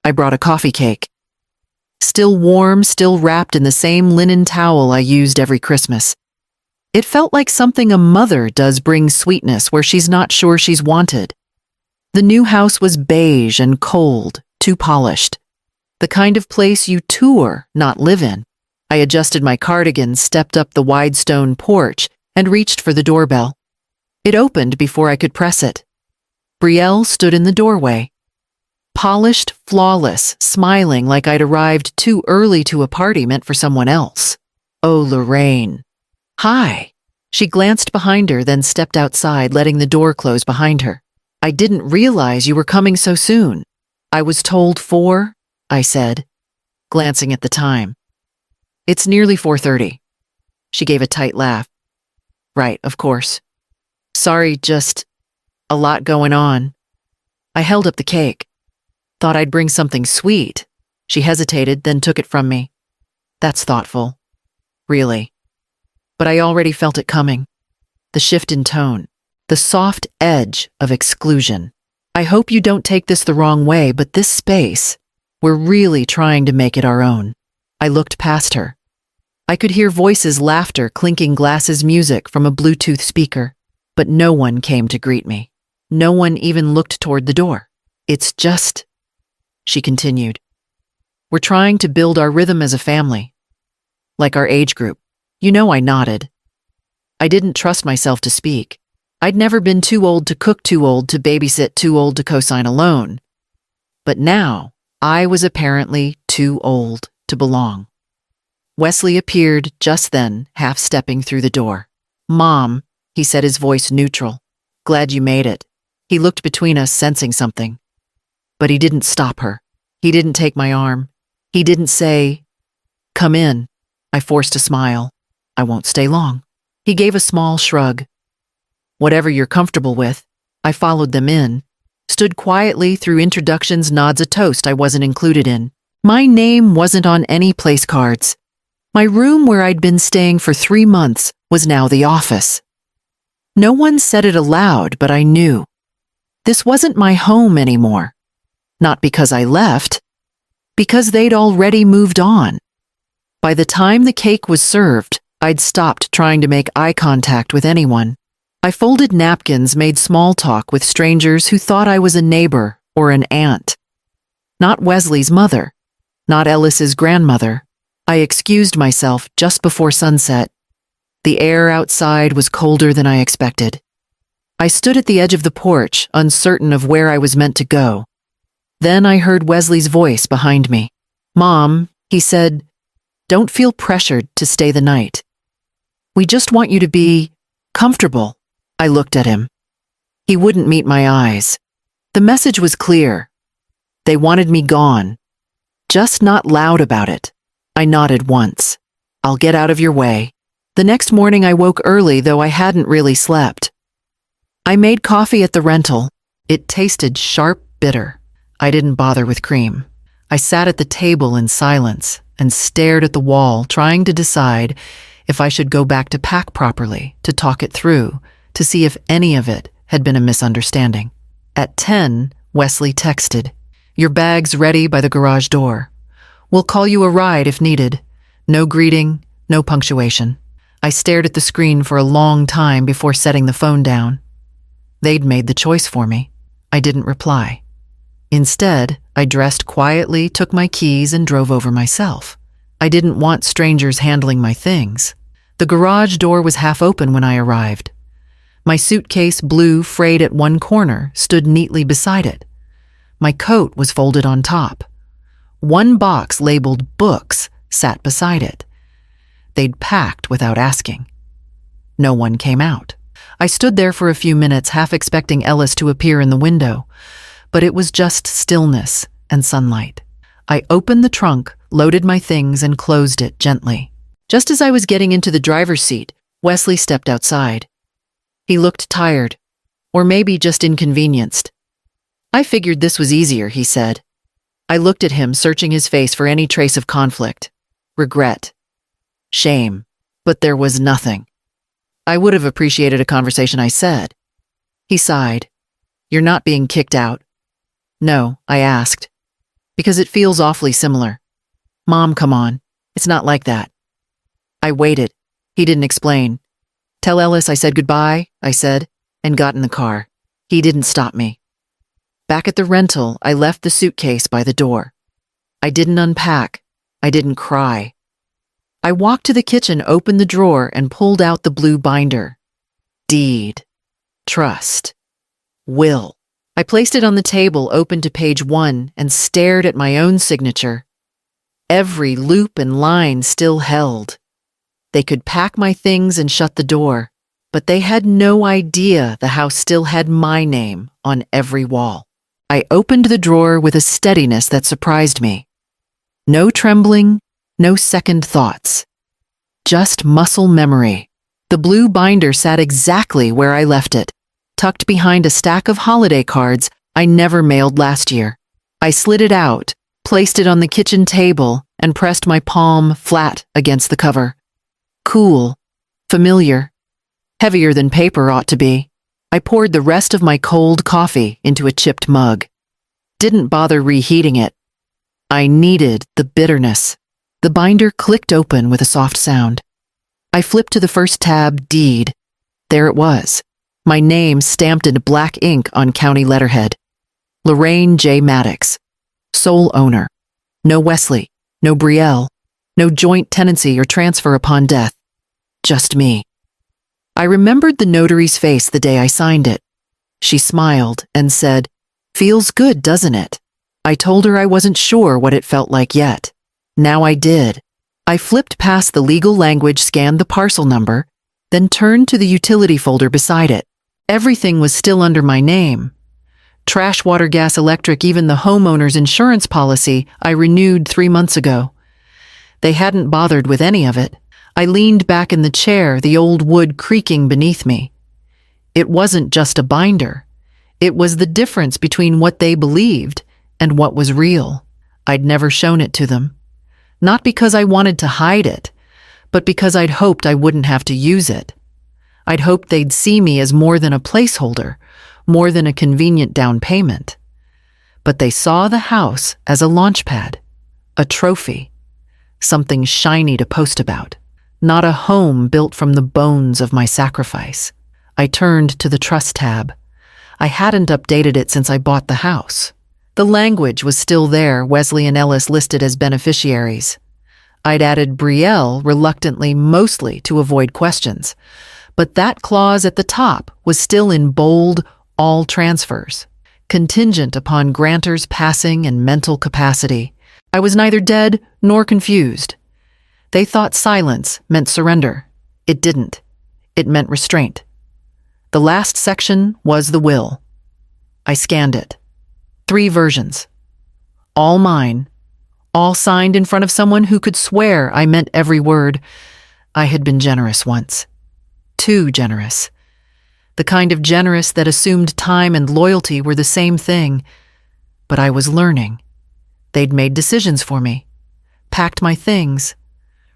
I brought a coffee cake. Still warm, still wrapped in the same linen towel I used every Christmas. It felt like something a mother does bring sweetness where she's not sure she's wanted. The new house was beige and cold, too polished. The kind of place you tour, not live in. I adjusted my cardigan, stepped up the wide stone porch, and reached for the doorbell. It opened before I could press it. Brielle stood in the doorway. Polished, flawless, smiling like I'd arrived too early to a party meant for someone else. Oh, Lorraine. Hi. She glanced behind her, then stepped outside, letting the door close behind her. I didn't realize you were coming so soon. I was told 4, I said, glancing at the time. It's nearly 4:30. She gave a tight laugh. Right, of course. Sorry, just a lot going on. I held up the cake. Thought I'd bring something sweet. She hesitated, then took it from me. That's thoughtful. Really. But I already felt it coming. The shift in tone. The soft edge of exclusion. I hope you don't take this the wrong way, but this space, we're really trying to make it our own. I looked past her. I could hear voices, laughter, clinking glasses, music from a Bluetooth speaker. But no one came to greet me. No one even looked toward the door. It's just, she continued. We're trying to build our rhythm as a family. Like our age group. You know, I nodded. I didn't trust myself to speak. I'd never been too old to cook, too old to babysit, too old to co-sign a loan. But now, I was apparently too old to belong. Wesley appeared just then, half-stepping through the door. Mom, he said, his voice neutral. Glad you made it. He looked between us, sensing something. But he didn't stop her. He didn't take my arm. He didn't say, come in. I forced a smile. I won't stay long. He gave a small shrug. Whatever you're comfortable with. I followed them in. Stood quietly through introductions, nods, a toast I wasn't included in. My name wasn't on any place cards. My room where I'd been staying for 3 months was now the office. No one said it aloud, but I knew. This wasn't my home anymore. Not because I left, because they'd already moved on. By the time the cake was served, I'd stopped trying to make eye contact with anyone. I folded napkins, made small talk with strangers who thought I was a neighbor or an aunt. Not Wesley's mother, not Ellis's grandmother. I excused myself just before sunset. The air outside was colder than I expected. I stood at the edge of the porch, uncertain of where I was meant to go. Then I heard Wesley's voice behind me. Mom, he said, don't feel pressured to stay the night. We just want you to be comfortable. I looked at him. He wouldn't meet my eyes. The message was clear. They wanted me gone. Just not loud about it. I nodded once. I'll get out of your way. The next morning I woke early, though I hadn't really slept. I made coffee at the rental. It tasted sharp, bitter. I didn't bother with cream. I sat at the table in silence and stared at the wall, trying to decide if I should go back to pack properly, to talk it through, to see if any of it had been a misunderstanding. At 10, Wesley texted, your bag's ready by the garage door. We'll call you a ride if needed. No greeting, no punctuation. I stared at the screen for a long time before setting the phone down. They'd made the choice for me. I didn't reply. Instead, I dressed quietly, took my keys, and drove over myself. I didn't want strangers handling my things. The garage door was half open when I arrived. My suitcase, blue, frayed at one corner, stood neatly beside it. My coat was folded on top. One box labeled books sat beside it. They'd packed without asking. No one came out. I stood there for a few minutes, half expecting Ellis to appear in the window, but it was just stillness and sunlight. I opened the trunk, loaded my things, and closed it gently. Just as I was getting into the driver's seat, Wesley stepped outside. He looked tired, or maybe just inconvenienced. I figured this was easier, he said. I looked at him, searching his face for any trace of conflict, regret, shame, but there was nothing. I would have appreciated a conversation, I said. He sighed. You're not being kicked out? No, I asked. Because it feels awfully similar. Mom, come on. It's not like that. I waited. He didn't explain. Tell Ellis I said goodbye, I said, and got in the car. He didn't stop me. Back at the rental, I left the suitcase by the door. I didn't unpack. I didn't cry. I walked to the kitchen, opened the drawer, and pulled out the blue binder. Deed. Trust. Will. I placed it on the table, opened to page 1, and stared at my own signature. Every loop and line still held. They could pack my things and shut the door, but they had no idea the house still had my name on every wall. I opened the drawer with a steadiness that surprised me. No trembling, no second thoughts. Just muscle memory. The blue binder sat exactly where I left it, tucked behind a stack of holiday cards I never mailed last year. I slid it out, placed it on the kitchen table, and pressed my palm flat against the cover. Cool. Familiar. Heavier than paper ought to be. I poured the rest of my cold coffee into a chipped mug. Didn't bother reheating it. I needed the bitterness. The binder clicked open with a soft sound. I flipped to the first tab, Deed. There it was. My name stamped in black ink on county letterhead. Lorraine J. Maddox. Sole owner. No Wesley. No Brielle. No joint tenancy or transfer upon death. Just me. I remembered the notary's face the day I signed it. She smiled and said, "Feels good, doesn't it?" I told her I wasn't sure what it felt like yet. Now I did. I flipped past the legal language, scanned the parcel number, then turned to the utility folder beside it. Everything was still under my name. Trash, water, gas, electric, even the homeowner's insurance policy I renewed 3 months ago. They hadn't bothered with any of it. I leaned back in the chair, the old wood creaking beneath me. It wasn't just a binder. It was the difference between what they believed and what was real. I'd never shown it to them. Not because I wanted to hide it, but because I'd hoped I wouldn't have to use it. I'd hoped they'd see me as more than a placeholder, more than a convenient down payment. But they saw the house as a launchpad, a trophy, something shiny to post about, not a home built from the bones of my sacrifice. I turned to the trust tab. I hadn't updated it since I bought the house. The language was still there, Wesley and Ellis listed as beneficiaries. I'd added Brielle reluctantly, mostly to avoid questions. But that clause at the top was still in bold, all transfers, contingent upon grantor's passing and mental capacity. I was neither dead nor confused. They thought silence meant surrender. It didn't. It meant restraint. The last section was the will. I scanned it. 3 versions. All mine. All signed in front of someone who could swear I meant every word. I had been generous once. Too generous. The kind of generous that assumed time and loyalty were the same thing. But I was learning. They'd made decisions for me. Packed my things.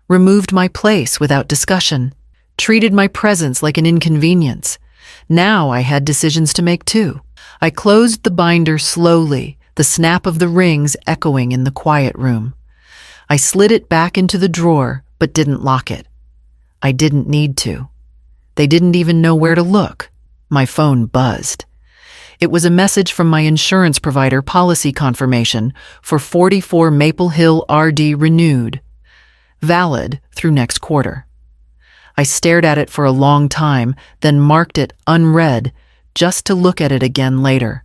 Removed my place without discussion. Treated my presence like an inconvenience. Now I had decisions to make too. I closed the binder slowly, the snap of the rings echoing in the quiet room. I slid it back into the drawer, but didn't lock it. I didn't need to. They didn't even know where to look. My phone buzzed. It was a message from my insurance provider, policy confirmation for 44 Maple Hill RD renewed. Valid through next quarter. I stared at it for a long time, then marked it unread, just to look at it again later.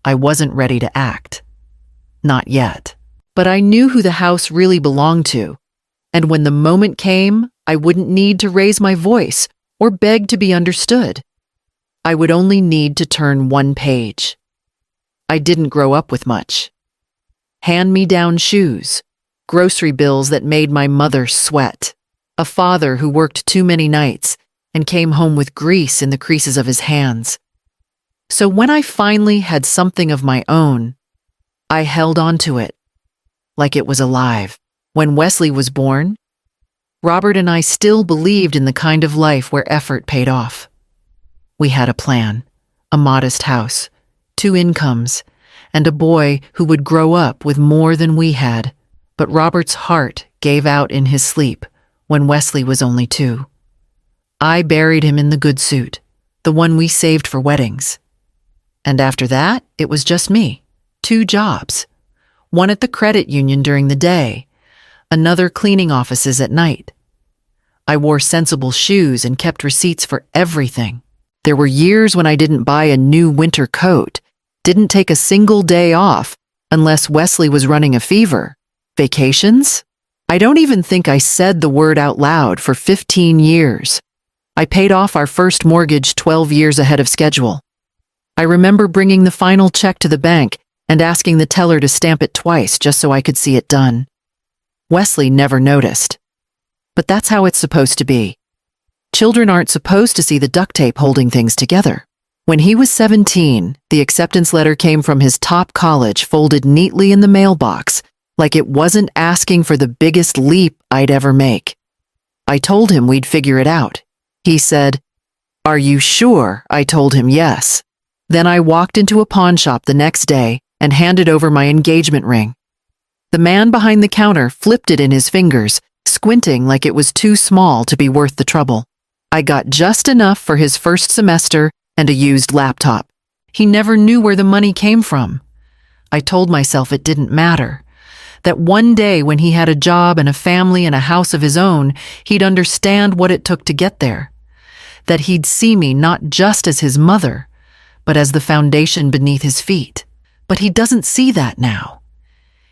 I wasn't ready to act. Not yet. But I knew who the house really belonged to, and when the moment came, I wouldn't need to raise my voice or beg to be understood. I would only need to turn one page. I didn't grow up with much. Hand-me-down shoes, grocery bills that made my mother sweat, a father who worked too many nights and came home with grease in the creases of his hands. So when I finally had something of my own, I held on to it, like it was alive. When Wesley was born, Robert and I still believed in the kind of life where effort paid off. We had a plan, a modest house, 2 incomes, and a boy who would grow up with more than we had. But Robert's heart gave out in his sleep when Wesley was only 2. I buried him in the good suit, the one we saved for weddings. And after that, it was just me. 2 jobs. One at the credit union during the day, another cleaning offices at night. I wore sensible shoes and kept receipts for everything. There were years when I didn't buy a new winter coat, didn't take a single day off unless Wesley was running a fever. Vacations? I don't even think I said the word out loud for 15 years. I paid off our first mortgage 12 years ahead of schedule. I remember bringing the final check to the bank and asking the teller to stamp it twice just so I could see it done. Wesley never noticed. But that's how it's supposed to be. Children aren't supposed to see the duct tape holding things together. When he was 17, the acceptance letter came from his top college folded neatly in the mailbox, like it wasn't asking for the biggest leap I'd ever make. I told him we'd figure it out. He said, "Are you sure?" I told him yes. Then I walked into a pawn shop the next day and handed over my engagement ring. The man behind the counter flipped it in his fingers, squinting like it was too small to be worth the trouble. I got just enough for his first semester and a used laptop. He never knew where the money came from. I told myself it didn't matter, that one day when he had a job and a family and a house of his own, he'd understand what it took to get there, that he'd see me not just as his mother, but as the foundation beneath his feet. But he doesn't see that now.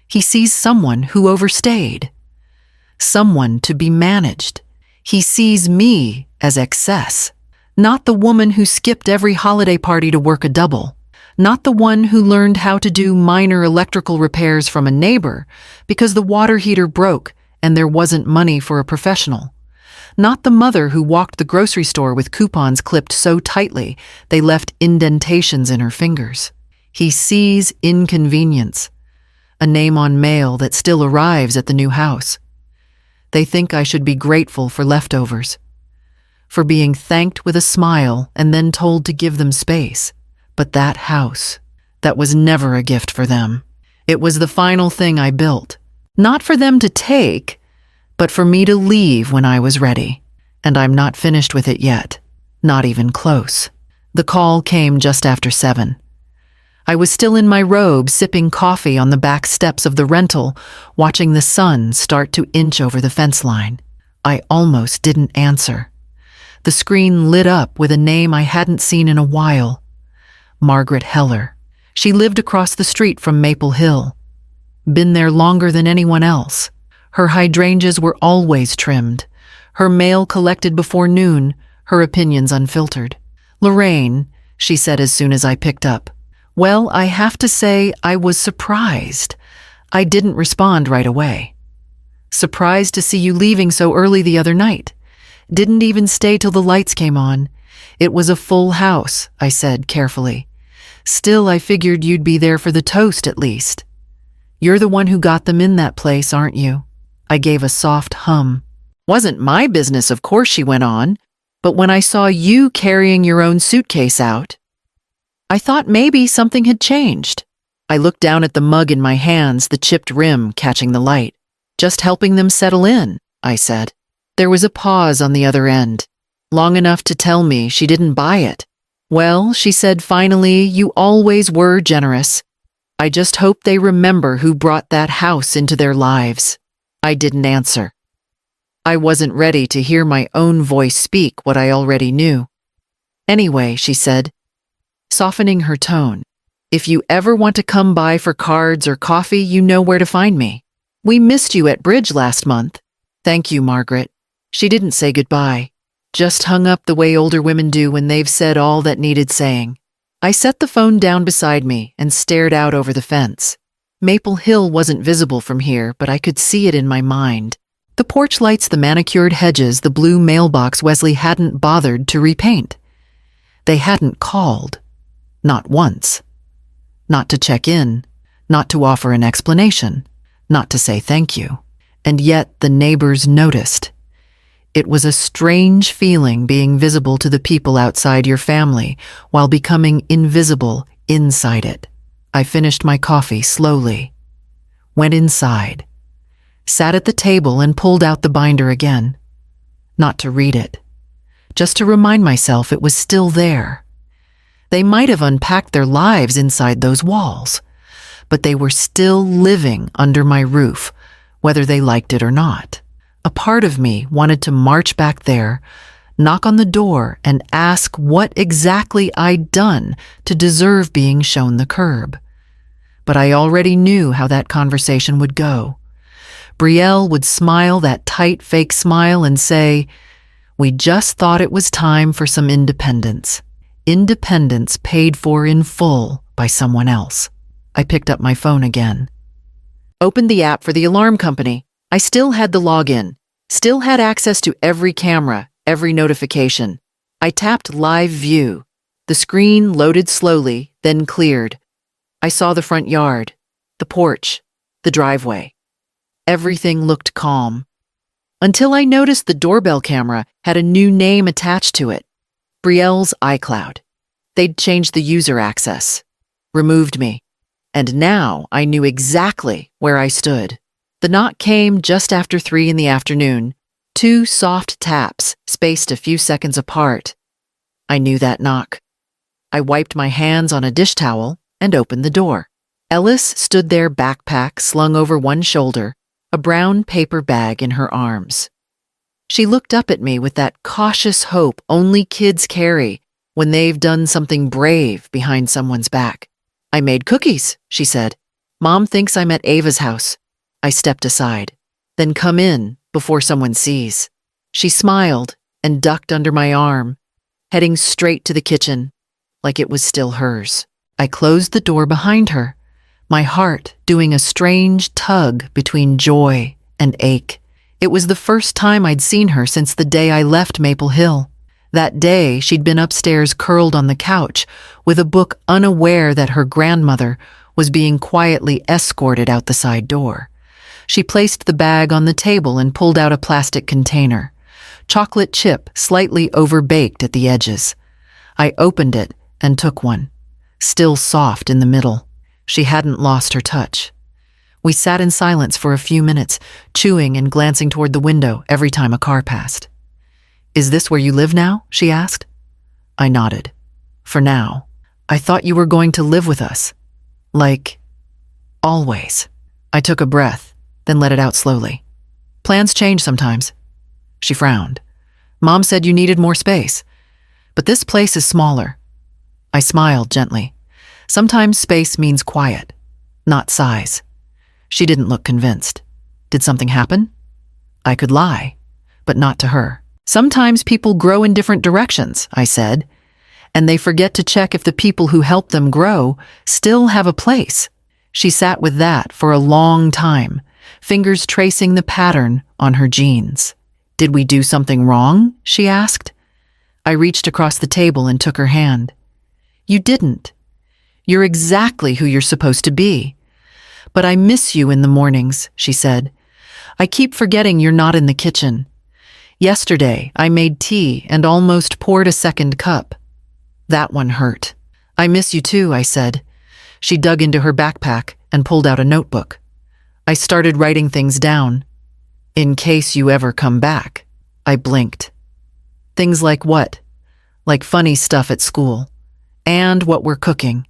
He sees someone who overstayed, someone to be managed. He sees me as excess, not the woman who skipped every holiday party to work a double, not the one who learned how to do minor electrical repairs from a neighbor because the water heater broke and there wasn't money for a professional, not the mother who walked the grocery store with coupons clipped so tightly they left indentations in her fingers. He sees inconvenience, a name on mail that still arrives at the new house. They think I should be grateful for leftovers, for being thanked with a smile and then told to give them space. But that house, that was never a gift for them. It was the final thing I built, not for them to take, but for me to leave when I was ready. And I'm not finished with it yet, not even close. The call came just after 7. I was still in my robe, sipping coffee on the back steps of the rental, watching the sun start to inch over the fence line. I almost didn't answer. The screen lit up with a name I hadn't seen in a while. Margaret Heller. She lived across the street from Maple Hill. Been there longer than anyone else. Her hydrangeas were always trimmed. Her mail collected before noon, her opinions unfiltered. "Lorraine," she said as soon as I picked up. Well, I have to say I was surprised. I didn't respond right away. "Surprised to see you leaving so early the other night. Didn't even stay till the lights came on. It was a full house," I said carefully. "Still, I figured you'd be there for the toast at least. You're the one who got them in that place, aren't you?" I gave a soft hum. "Wasn't my business, of course," she went on, "but when I saw you carrying your own suitcase out, I thought maybe something had changed." I looked down at the mug in my hands, the chipped rim catching the light. "Just helping them settle in," I said. There was a pause on the other end, long enough to tell me she didn't buy it. "Well," she said finally, "you always were generous. I just hope they remember who brought that house into their lives." I didn't answer. I wasn't ready to hear my own voice speak what I already knew. "Anyway," she said, softening her tone, "if you ever want to come by for cards or coffee, you know where to find me. We missed you at bridge last month." "Thank you, Margaret." She didn't say goodbye, just hung up the way older women do when they've said all that needed saying. I set the phone down beside me and stared out over the fence. Maple Hill wasn't visible from here, but I could see it in my mind. The porch lights, the manicured hedges, the blue mailbox Wesley hadn't bothered to repaint. They hadn't called. Not once. Not to check in, not to offer an explanation, not to say thank you. And yet the neighbors noticed. It was a strange feeling being visible to the people outside your family while becoming invisible inside it. I finished my coffee slowly, went inside, sat at the table and pulled out the binder again. Not to read it, just to remind myself it was still there. They might have unpacked their lives inside those walls, but they were still living under my roof, whether they liked it or not. A part of me wanted to march back there, knock on the door, and ask what exactly I'd done to deserve being shown the curb. But I already knew how that conversation would go. Brielle would smile that tight fake smile and say, "We just thought it was time for some independence." Independence paid for in full by someone else. I picked up my phone again. Opened the app for the alarm company. I still had the login, still had access to every camera, every notification. I tapped Live View. The screen loaded slowly, then cleared. I saw the front yard, the porch, the driveway. Everything looked calm. Until I noticed the doorbell camera had a new name attached to it. Brielle's iCloud. They'd changed the user access, removed me, and now I knew exactly where I stood. The knock came just after 3 in the afternoon. 2 soft taps, spaced a few seconds apart. I knew that knock. I wiped my hands on a dish towel and opened the door. Ellis stood there, backpack slung over one shoulder, a brown paper bag in her arms. She looked up at me with that cautious hope only kids carry when they've done something brave behind someone's back. "I made cookies," she said. "Mom thinks I'm at Ava's house." I stepped aside. "Then come in before someone sees." She smiled and ducked under my arm, heading straight to the kitchen, like it was still hers. I closed the door behind her, my heart doing a strange tug between joy and ache. It was the first time I'd seen her since the day I left Maple Hill. That day, she'd been upstairs curled on the couch with a book, unaware that her grandmother was being quietly escorted out the side door. She placed the bag on the table and pulled out a plastic container. Chocolate chip slightly overbaked at the edges. I opened it and took one, still soft in the middle. She hadn't lost her touch. We sat in silence for a few minutes, chewing and glancing toward the window every time a car passed. "Is this where you live now?" she asked. I nodded. "For now. I thought you were going to live with us. Like, always." I took a breath, then let it out slowly. "Plans change sometimes." She frowned. "Mom said you needed more space. But this place is smaller." I smiled gently. Sometimes space means quiet, not size. She didn't look convinced. Did something happen? I could lie, but not to her. "Sometimes people grow in different directions," I said, "and they forget to check if the people who help them grow still have a place." She sat with that for a long time, fingers tracing the pattern on her jeans. "Did we do something wrong?" she asked. I reached across the table and took her hand. "You didn't. You're exactly who you're supposed to be. But I miss you in the mornings," she said. "I keep forgetting you're not in the kitchen. Yesterday, I made tea and almost poured a second cup. That one hurt." "I miss you too," I said. She dug into her backpack and pulled out a notebook. I started writing things down. "In case you ever come back." I blinked. "Things like what?" "Like funny stuff at school. And what we're cooking.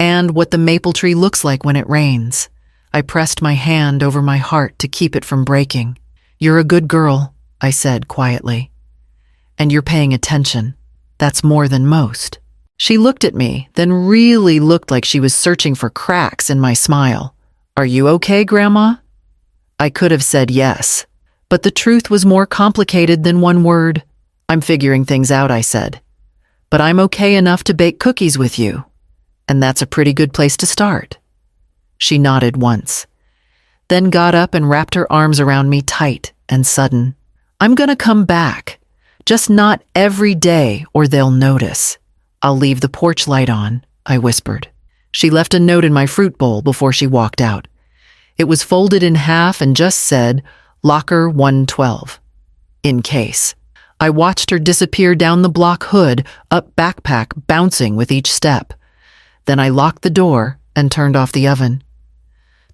And what the maple tree looks like when it rains." I pressed my hand over my heart to keep it from breaking. "You're a good girl," I said quietly. "And you're paying attention. That's more than most." She looked at me, then really looked like she was searching for cracks in my smile. "Are you okay, Grandma?" I could have said yes, but the truth was more complicated than one word. "I'm figuring things out," I said. "But I'm okay enough to bake cookies with you. And that's a pretty good place to start." She nodded once, then got up and wrapped her arms around me tight and sudden. "I'm gonna come back, just not every day or they'll notice. I'll leave the porch light on," I whispered. She left a note in my fruit bowl before she walked out. It was folded in half and just said, "Locker 112. In case." I watched her disappear down the block, hood up, backpack bouncing with each step. Then I locked the door and turned off the oven.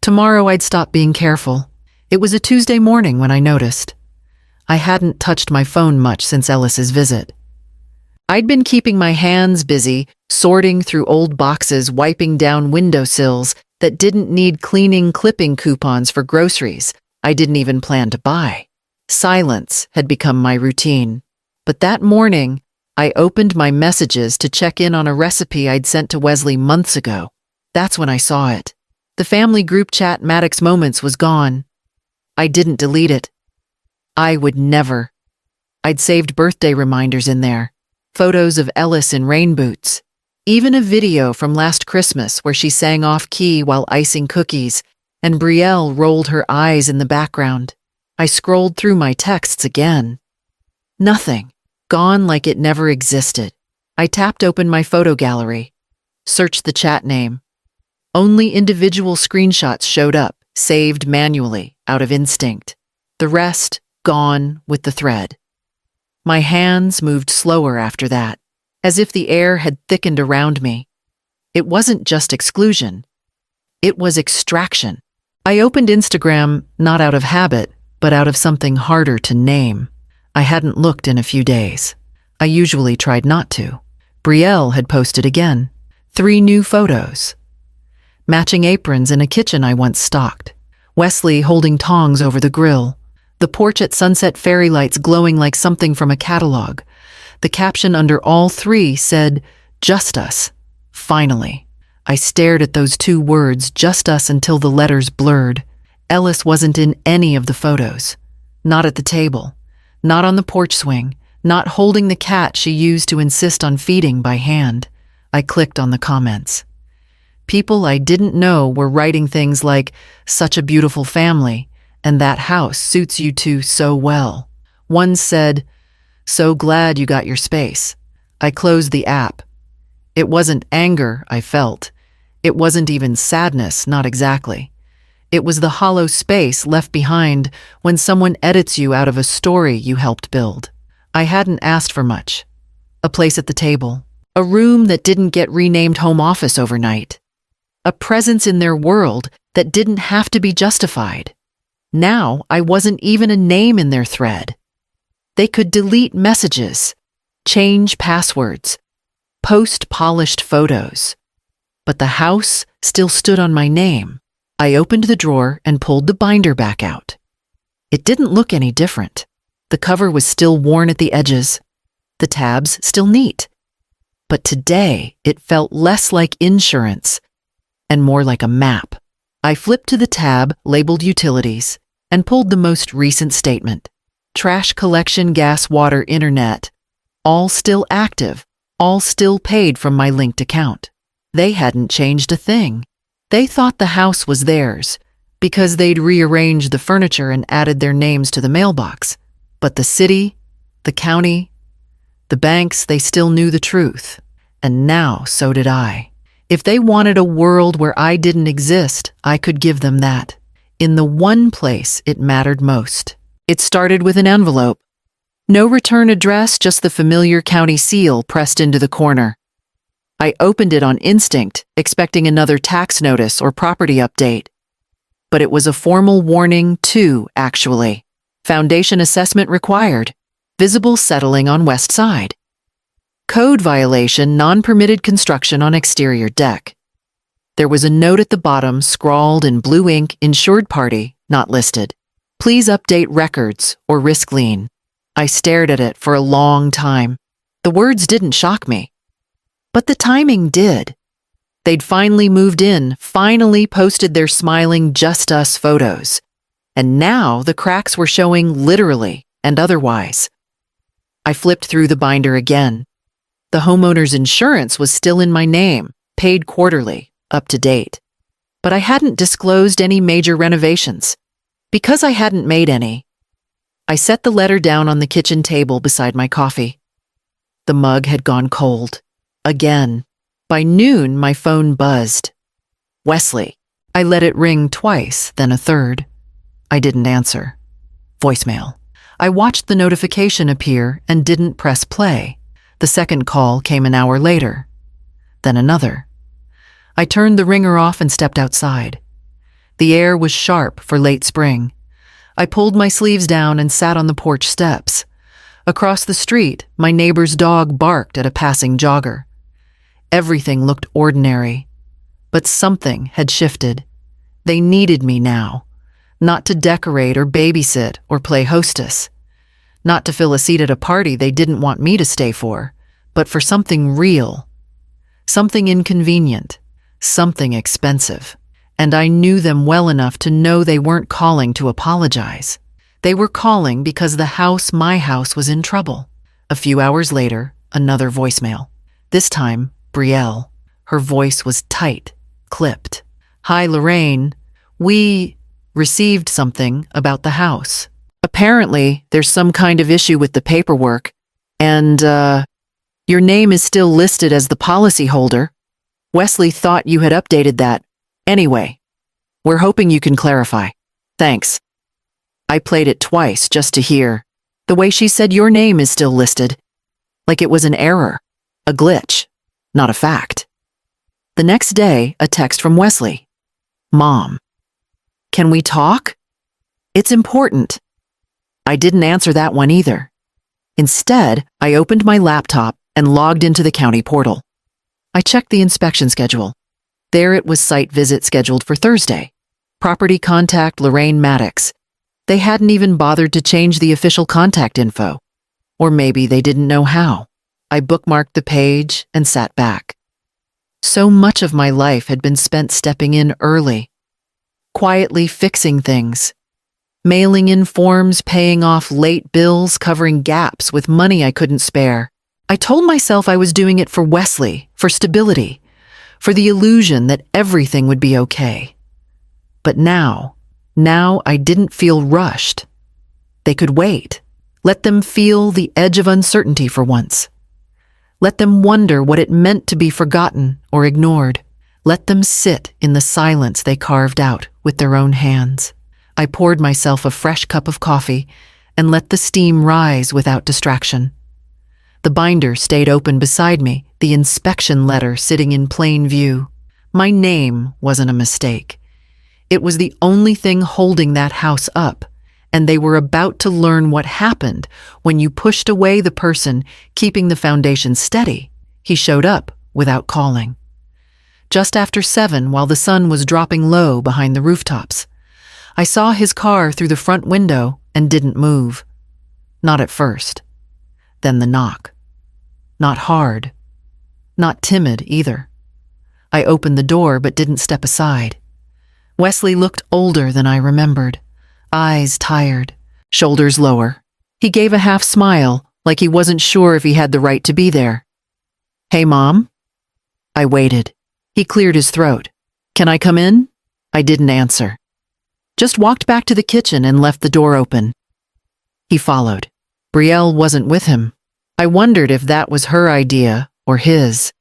Tomorrow I'd stop being careful. It was a Tuesday morning when I noticed. I hadn't touched my phone much since Ellis's visit. I'd been keeping my hands busy, sorting through old boxes, wiping down windowsills that didn't need cleaning, clipping coupons for groceries I didn't even plan to buy. Silence had become my routine. But that morning, I opened my messages to check in on a recipe I'd sent to Wesley months ago. That's when I saw it. The family group chat Maddox Moments was gone. I didn't delete it. I would never. I'd saved birthday reminders in there, photos of Ellis in rain boots, even a video from last Christmas where she sang off-key while icing cookies, and Brielle rolled her eyes in the background. I scrolled through my texts again. Nothing. Gone like it never existed. I tapped open my photo gallery, searched the chat name. Only individual screenshots showed up, saved manually, out of instinct. The rest, gone with the thread. My hands moved slower after that, as if the air had thickened around me. It wasn't just exclusion. It was extraction. I opened Instagram not out of habit, but out of something harder to name. I hadn't looked in a few days. I usually tried not to. Brielle had posted again. 3 new photos. Matching aprons in a kitchen I once stocked. Wesley holding tongs over the grill. The porch at sunset, fairy lights glowing like something from a catalog. The caption under all 3 said, "Just us." Finally. I stared at those 2 words, just us, until the letters blurred. Ellis wasn't in any of the photos. Not at the table. Not on the porch swing. Not holding the cat she used to insist on feeding by hand. I clicked on the comments. People I didn't know were writing things like, "Such a beautiful family," and "That house suits you two so well." One said, "So glad you got your space." I closed the app. It wasn't anger I felt. It wasn't even sadness, not exactly. It was the hollow space left behind when someone edits you out of a story you helped build. I hadn't asked for much. A place at the table. A room that didn't get renamed home office overnight. A presence in their world that didn't have to be justified. Now I wasn't even a name in their thread. They could delete messages, change passwords, post polished photos. But the house still stood on my name. I opened the drawer and pulled the binder back out. It didn't look any different. The cover was still worn at the edges. The tabs still neat. But today it felt less like insurance and more like a map. I flipped to the tab labeled Utilities and pulled the most recent statement. Trash collection, gas, water, internet. All still active. All still paid from my linked account. They hadn't changed a thing. They thought the house was theirs because they'd rearranged the furniture and added their names to the mailbox. But the city, the county, the banks, they still knew the truth. And now so did I. If they wanted a world where I didn't exist, I could give them that. In the one place it mattered most. It started with an envelope. No return address, just the familiar county seal pressed into the corner. I opened it on instinct, expecting another tax notice or property update. But it was a formal warning too, actually. Foundation assessment required. Visible settling on west side. Code violation, non-permitted construction on exterior deck. There was a note at the bottom, scrawled in blue ink, insured party, not listed. Please update records or risk lien. I stared at it for a long time. The words didn't shock me. But the timing did. They'd finally moved in, finally posted their smiling Just Us photos. And now the cracks were showing literally and otherwise. I flipped through the binder again. The homeowner's insurance was still in my name, paid quarterly, up to date. But I hadn't disclosed any major renovations. Because I hadn't made any, I set the letter down on the kitchen table beside my coffee. The mug had gone cold. Again. By noon, my phone buzzed. Wesley. I let it ring twice, then a third. I didn't answer. Voicemail. I watched the notification appear and didn't press play. The second call came an hour later. Then another. I turned the ringer off and stepped outside. The air was sharp for late spring. I pulled my sleeves down and sat on the porch steps. Across the street, my neighbor's dog barked at a passing jogger. Everything looked ordinary, but something had shifted. They needed me now, not to decorate or babysit or play hostess, not to fill a seat at a party they didn't want me to stay for, but for something real, something inconvenient, something expensive. And I knew them well enough to know they weren't calling to apologize. They were calling because the house, my house, was in trouble. A few hours later, another voicemail. This time, Brielle. Her voice was tight, clipped. "Hi, Lorraine. We received something about the house. Apparently, there's some kind of issue with the paperwork, and, your name is still listed as the policyholder. Wesley thought you had updated that. Anyway, we're hoping you can clarify. Thanks." I played it twice just to hear. The way she said your name is still listed. Like it was an error, a glitch, not a fact. The next day, a text from Wesley. "Mom, can we talk? It's important." I didn't answer that one either. Instead, I opened my laptop and logged into the county portal. I checked the inspection schedule. There it was, site visit scheduled for Thursday. Property contact Lorraine Maddox. They hadn't even bothered to change the official contact info. Or maybe they didn't know how. I bookmarked the page and sat back. So much of my life had been spent stepping in early, quietly fixing things, mailing in forms, paying off late bills, covering gaps with money I couldn't spare. I told myself I was doing it for Wesley, for stability, for the illusion that everything would be okay. But now I didn't feel rushed. They could wait. Let them feel the edge of uncertainty for once. Let them wonder what it meant to be forgotten or ignored. Let them sit in the silence they carved out with their own hands. I poured myself a fresh cup of coffee and let the steam rise without distraction. The binder stayed open beside me, the inspection letter sitting in plain view. My name wasn't a mistake. It was the only thing holding that house up, and they were about to learn what happened when you pushed away the person keeping the foundation steady. He showed up without calling. Just after 7, while the sun was dropping low behind the rooftops, I saw his car through the front window and didn't move. Not at first. Then the knock. Not hard. Not timid either. I opened the door but didn't step aside. Wesley looked older than I remembered. Eyes tired, shoulders lower. He gave a half smile, like he wasn't sure if he had the right to be there. "Hey, Mom?" I waited. He cleared his throat. "Can I come in?" I didn't answer. Just walked back to the kitchen and left the door open. He followed. Brielle wasn't with him. I wondered if that was her idea or his.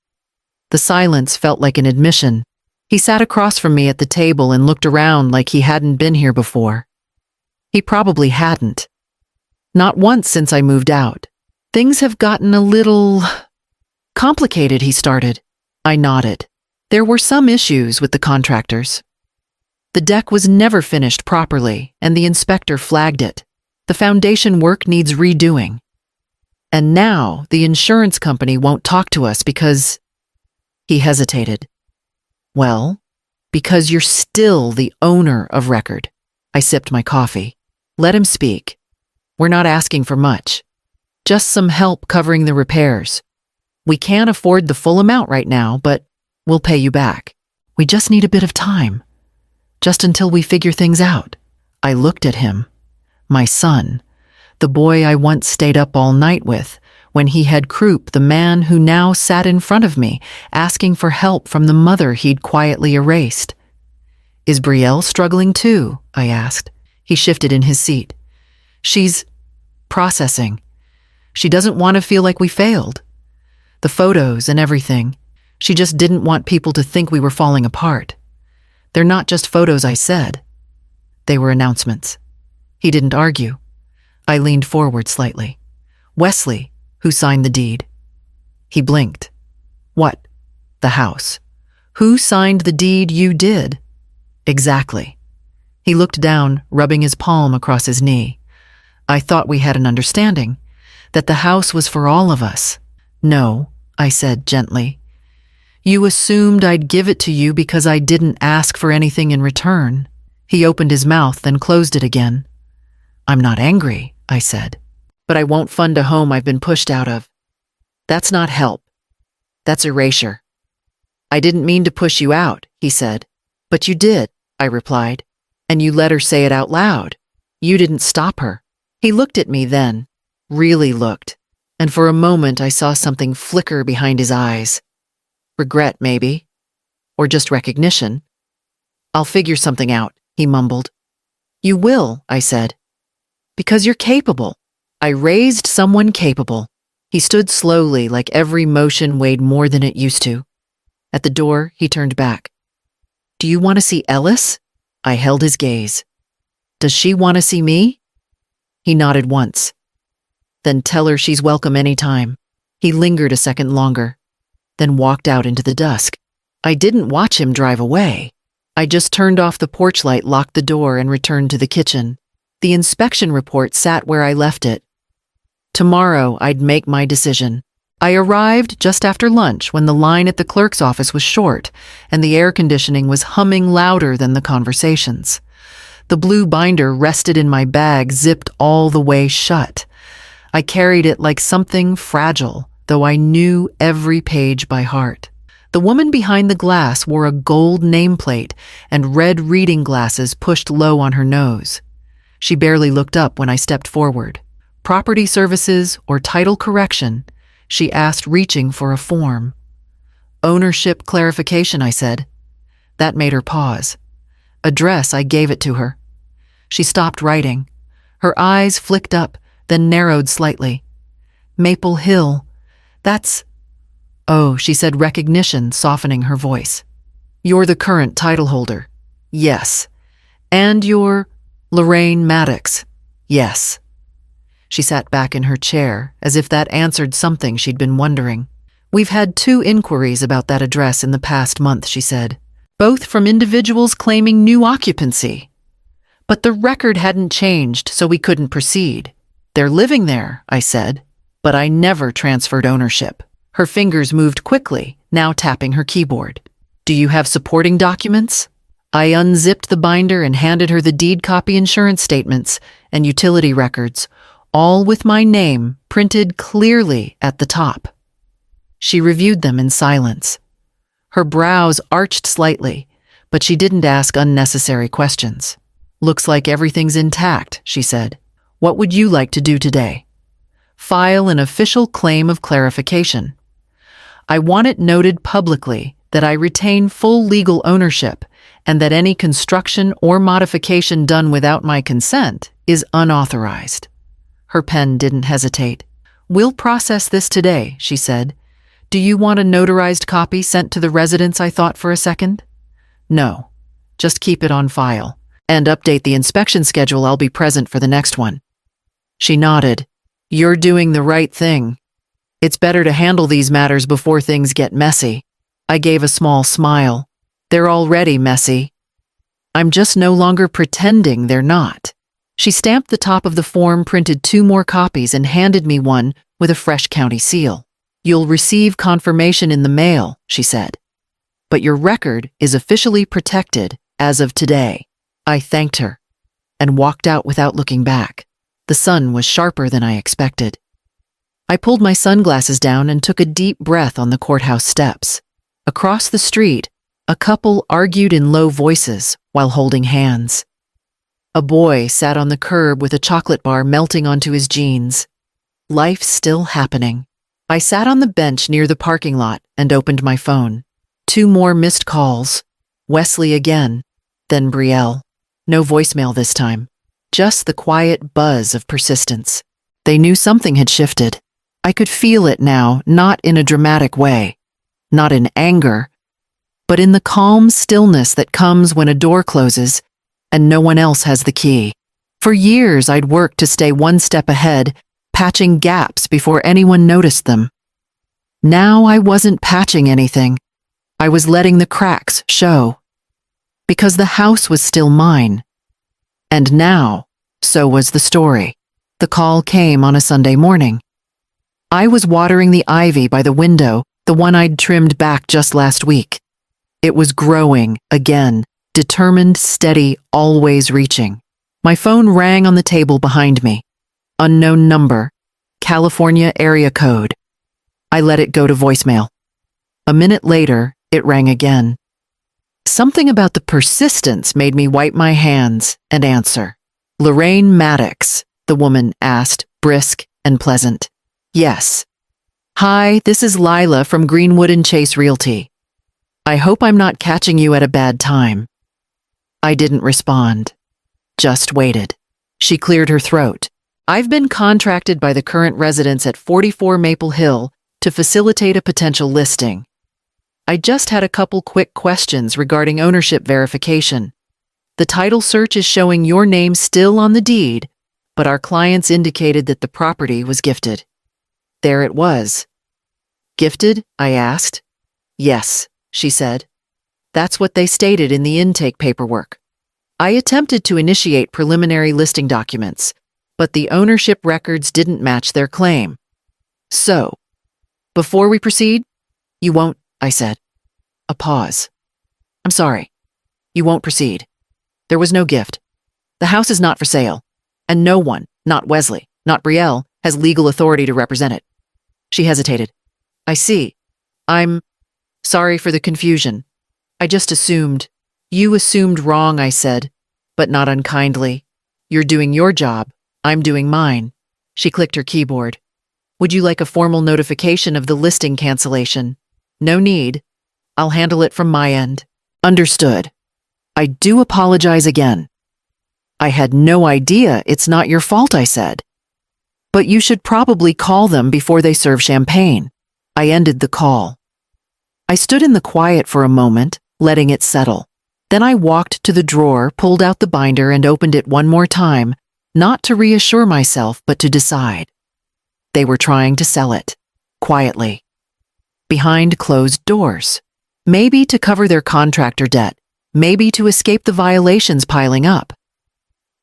The silence felt like an admission. He sat across from me at the table and looked around like he hadn't been here before. He probably hadn't. Not once since I moved out. "Things have gotten a little complicated," he started. I nodded. There were some issues with the contractors. The deck was never finished properly, and the inspector flagged it. The foundation work needs redoing. And now the insurance company won't talk to us because... He hesitated. "Well, because you're still the owner of record." I sipped my coffee. Let him speak. "We're not asking for much. Just some help covering the repairs. We can't afford the full amount right now, but we'll pay you back. We just need a bit of time. Just until we figure things out." I looked at him. My son, the boy I once stayed up all night with, when he had croup, the man who now sat in front of me, asking for help from the mother he'd quietly erased. "Is Brielle struggling too?" I asked. He shifted in his seat. "She's processing. She doesn't want to feel like we failed. The photos and everything. She just didn't want people to think we were falling apart. They're not just photos," I said. They were announcements. He didn't argue. I leaned forward slightly. "Wesley, who signed the deed." He blinked. "What?" "The house. Who signed the deed? You did. Exactly. He looked down, rubbing his palm across his knee. I thought we had an understanding, that the house was for all of us. No, I said gently. You assumed I'd give it to you because I didn't ask for anything in return. He opened his mouth, then closed it again. I'm not angry, I said, but I won't fund a home I've been pushed out of. That's not help. That's erasure. I didn't mean to push you out, he said. But you did, I replied. And you let her say it out loud. You didn't stop her. He looked at me then, really looked, and for a moment I saw something flicker behind his eyes. Regret, maybe, or just recognition. I'll figure something out, he mumbled. You will, I said. Because you're capable. I raised someone capable. He stood slowly, like every motion weighed more than it used to. At the door, he turned back. Do you want to see Ellis? I held his gaze. Does she want to see me? He nodded once. Then tell her she's welcome any time. He lingered a second longer, then walked out into the dusk. I didn't watch him drive away. I just turned off the porch light, locked the door, and returned to the kitchen. The inspection report sat where I left it. Tomorrow, I'd make my decision. I arrived just after lunch when the line at the clerk's office was short and the air conditioning was humming louder than the conversations. The blue binder rested in my bag, zipped all the way shut. I carried it like something fragile, though I knew every page by heart. The woman behind the glass wore a gold nameplate and red reading glasses pushed low on her nose. She barely looked up when I stepped forward. Property services or title correction? She asked, reaching for a form. Ownership clarification, I said. That made her pause. Address, I gave it to her. She stopped writing. Her eyes flicked up, then narrowed slightly. Maple Hill. That's... Oh, she said, recognition softening her voice. You're the current title holder. Yes. And you're Lorraine Maddox. Yes. She sat back in her chair, as if that answered something she'd been wondering. We've had 2 inquiries about that address in the past month, she said, both from individuals claiming new occupancy. But the record hadn't changed, so we couldn't proceed. They're living there, I said, but I never transferred ownership. Her fingers moved quickly, now tapping her keyboard. Do you have supporting documents? I unzipped the binder and handed her the deed copy, insurance statements, and utility records, all with my name printed clearly at the top. She reviewed them in silence. Her brows arched slightly, but she didn't ask unnecessary questions. Looks like everything's intact, she said. What would you like to do today? File an official claim of clarification. I want it noted publicly that I retain full legal ownership and that any construction or modification done without my consent is unauthorized. Her pen didn't hesitate. We'll process this today, she said. Do you want a notarized copy sent to the residence? I thought for a second. No, just keep it on file and update the inspection schedule. I'll be present for the next one. She nodded. You're doing the right thing. It's better to handle these matters before things get messy. I gave a small smile. They're already messy. I'm just no longer pretending they're not. She stamped the top of the form, printed 2 more copies, and handed me one with a fresh county seal. You'll receive confirmation in the mail, she said. But your record is officially protected as of today. I thanked her and walked out without looking back. The sun was sharper than I expected. I pulled my sunglasses down and took a deep breath on the courthouse steps. Across the street, a couple argued in low voices while holding hands. A boy sat on the curb with a chocolate bar melting onto his jeans. Life still happening. I sat on the bench near the parking lot and opened my phone. 2 more missed calls. Wesley again, then Brielle. No voicemail this time. Just the quiet buzz of persistence. They knew something had shifted. I could feel it now, not in a dramatic way, not in anger, but in the calm stillness that comes when a door closes and no one else has the key. For years, I'd worked to stay one step ahead, patching gaps before anyone noticed them. Now I wasn't patching anything. I was letting the cracks show. Because the house was still mine. And now, so was the story. The call came on a Sunday morning. I was watering the ivy by the window, the one I'd trimmed back just last week. It was growing again, determined, steady, always reaching. My phone rang on the table behind me. Unknown number, California area code. I let it go to voicemail. A minute later, it rang again. Something about the persistence made me wipe my hands and answer. Lorraine Maddox, the woman asked, brisk and pleasant. Yes. Hi, this is Lila from Greenwood and Chase Realty. I hope I'm not catching you at a bad time. I didn't respond. Just waited. She cleared her throat. I've been contracted by the current residents at 44 Maple Hill to facilitate a potential listing. I just had a couple quick questions regarding ownership verification. The title search is showing your name still on the deed, but our clients indicated that the property was gifted. There it was. Gifted? I asked. Yes, she said. That's what they stated in the intake paperwork. I attempted to initiate preliminary listing documents, but the ownership records didn't match their claim. So, before we proceed, you won't, I said. A pause. I'm sorry. You won't proceed. There was no gift. The house is not for sale, and no one, not Wesley, not Brielle, has legal authority to represent it. She hesitated. I see. I'm sorry for the confusion. I just assumed. You assumed wrong, I said, but not unkindly. You're doing your job. I'm doing mine. She clicked her keyboard. Would you like a formal notification of the listing cancellation? No need. I'll handle it from my end. Understood. I do apologize again. I had no idea it's not your fault, I said. But you should probably call them before they serve champagne. I ended the call. I stood in the quiet for a moment, letting it settle. Then I walked to the drawer, pulled out the binder, and opened it one more time, not to reassure myself, but to decide. They were trying to sell it, quietly, behind closed doors. Maybe to cover their contractor debt, maybe to escape the violations piling up,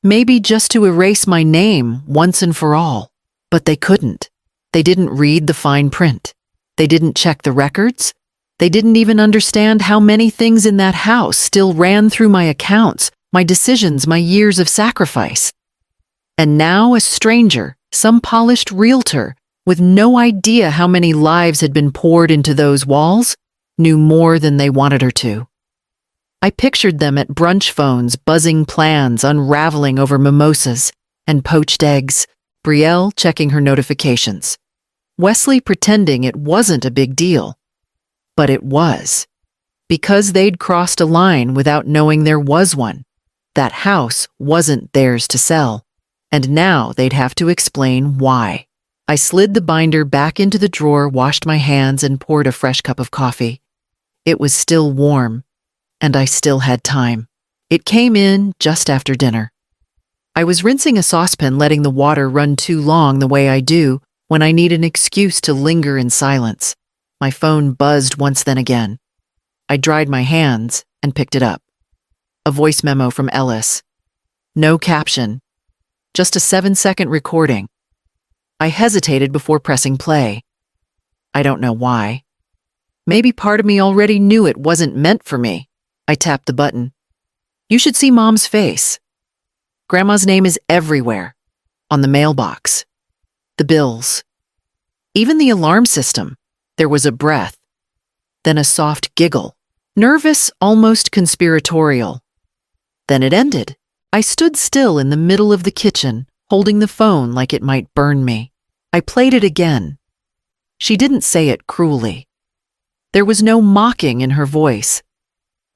maybe just to erase my name once and for all. But they couldn't. They didn't read the fine print. They didn't check the records. They didn't even understand how many things in that house still ran through my accounts, my decisions, my years of sacrifice. And now a stranger, some polished realtor, with no idea how many lives had been poured into those walls, knew more than they wanted her to. I pictured them at brunch phones, buzzing plans, unraveling over mimosas and poached eggs, Brielle checking her notifications, Wesley pretending it wasn't a big deal. But it was. Because they'd crossed a line without knowing there was one. That house wasn't theirs to sell, and now they'd have to explain why. I slid the binder back into the drawer, washed my hands, and poured a fresh cup of coffee. It was still warm, and I still had time. It came in just after dinner. I was rinsing a saucepan, letting the water run too long the way I do when I need an excuse to linger in silence. My phone buzzed once, then again. I dried my hands and picked it up. A voice memo from Ellis. No caption. Just a 7-second recording. I hesitated before pressing play. I don't know why. Maybe part of me already knew it wasn't meant for me. I tapped the button. You should see Mom's face. Grandma's name is everywhere. On the mailbox. The bills. Even the alarm system. There was a breath. Then a soft giggle. Nervous, almost conspiratorial. Then it ended. I stood still in the middle of the kitchen, holding the phone like it might burn me. I played it again. She didn't say it cruelly. There was no mocking in her voice.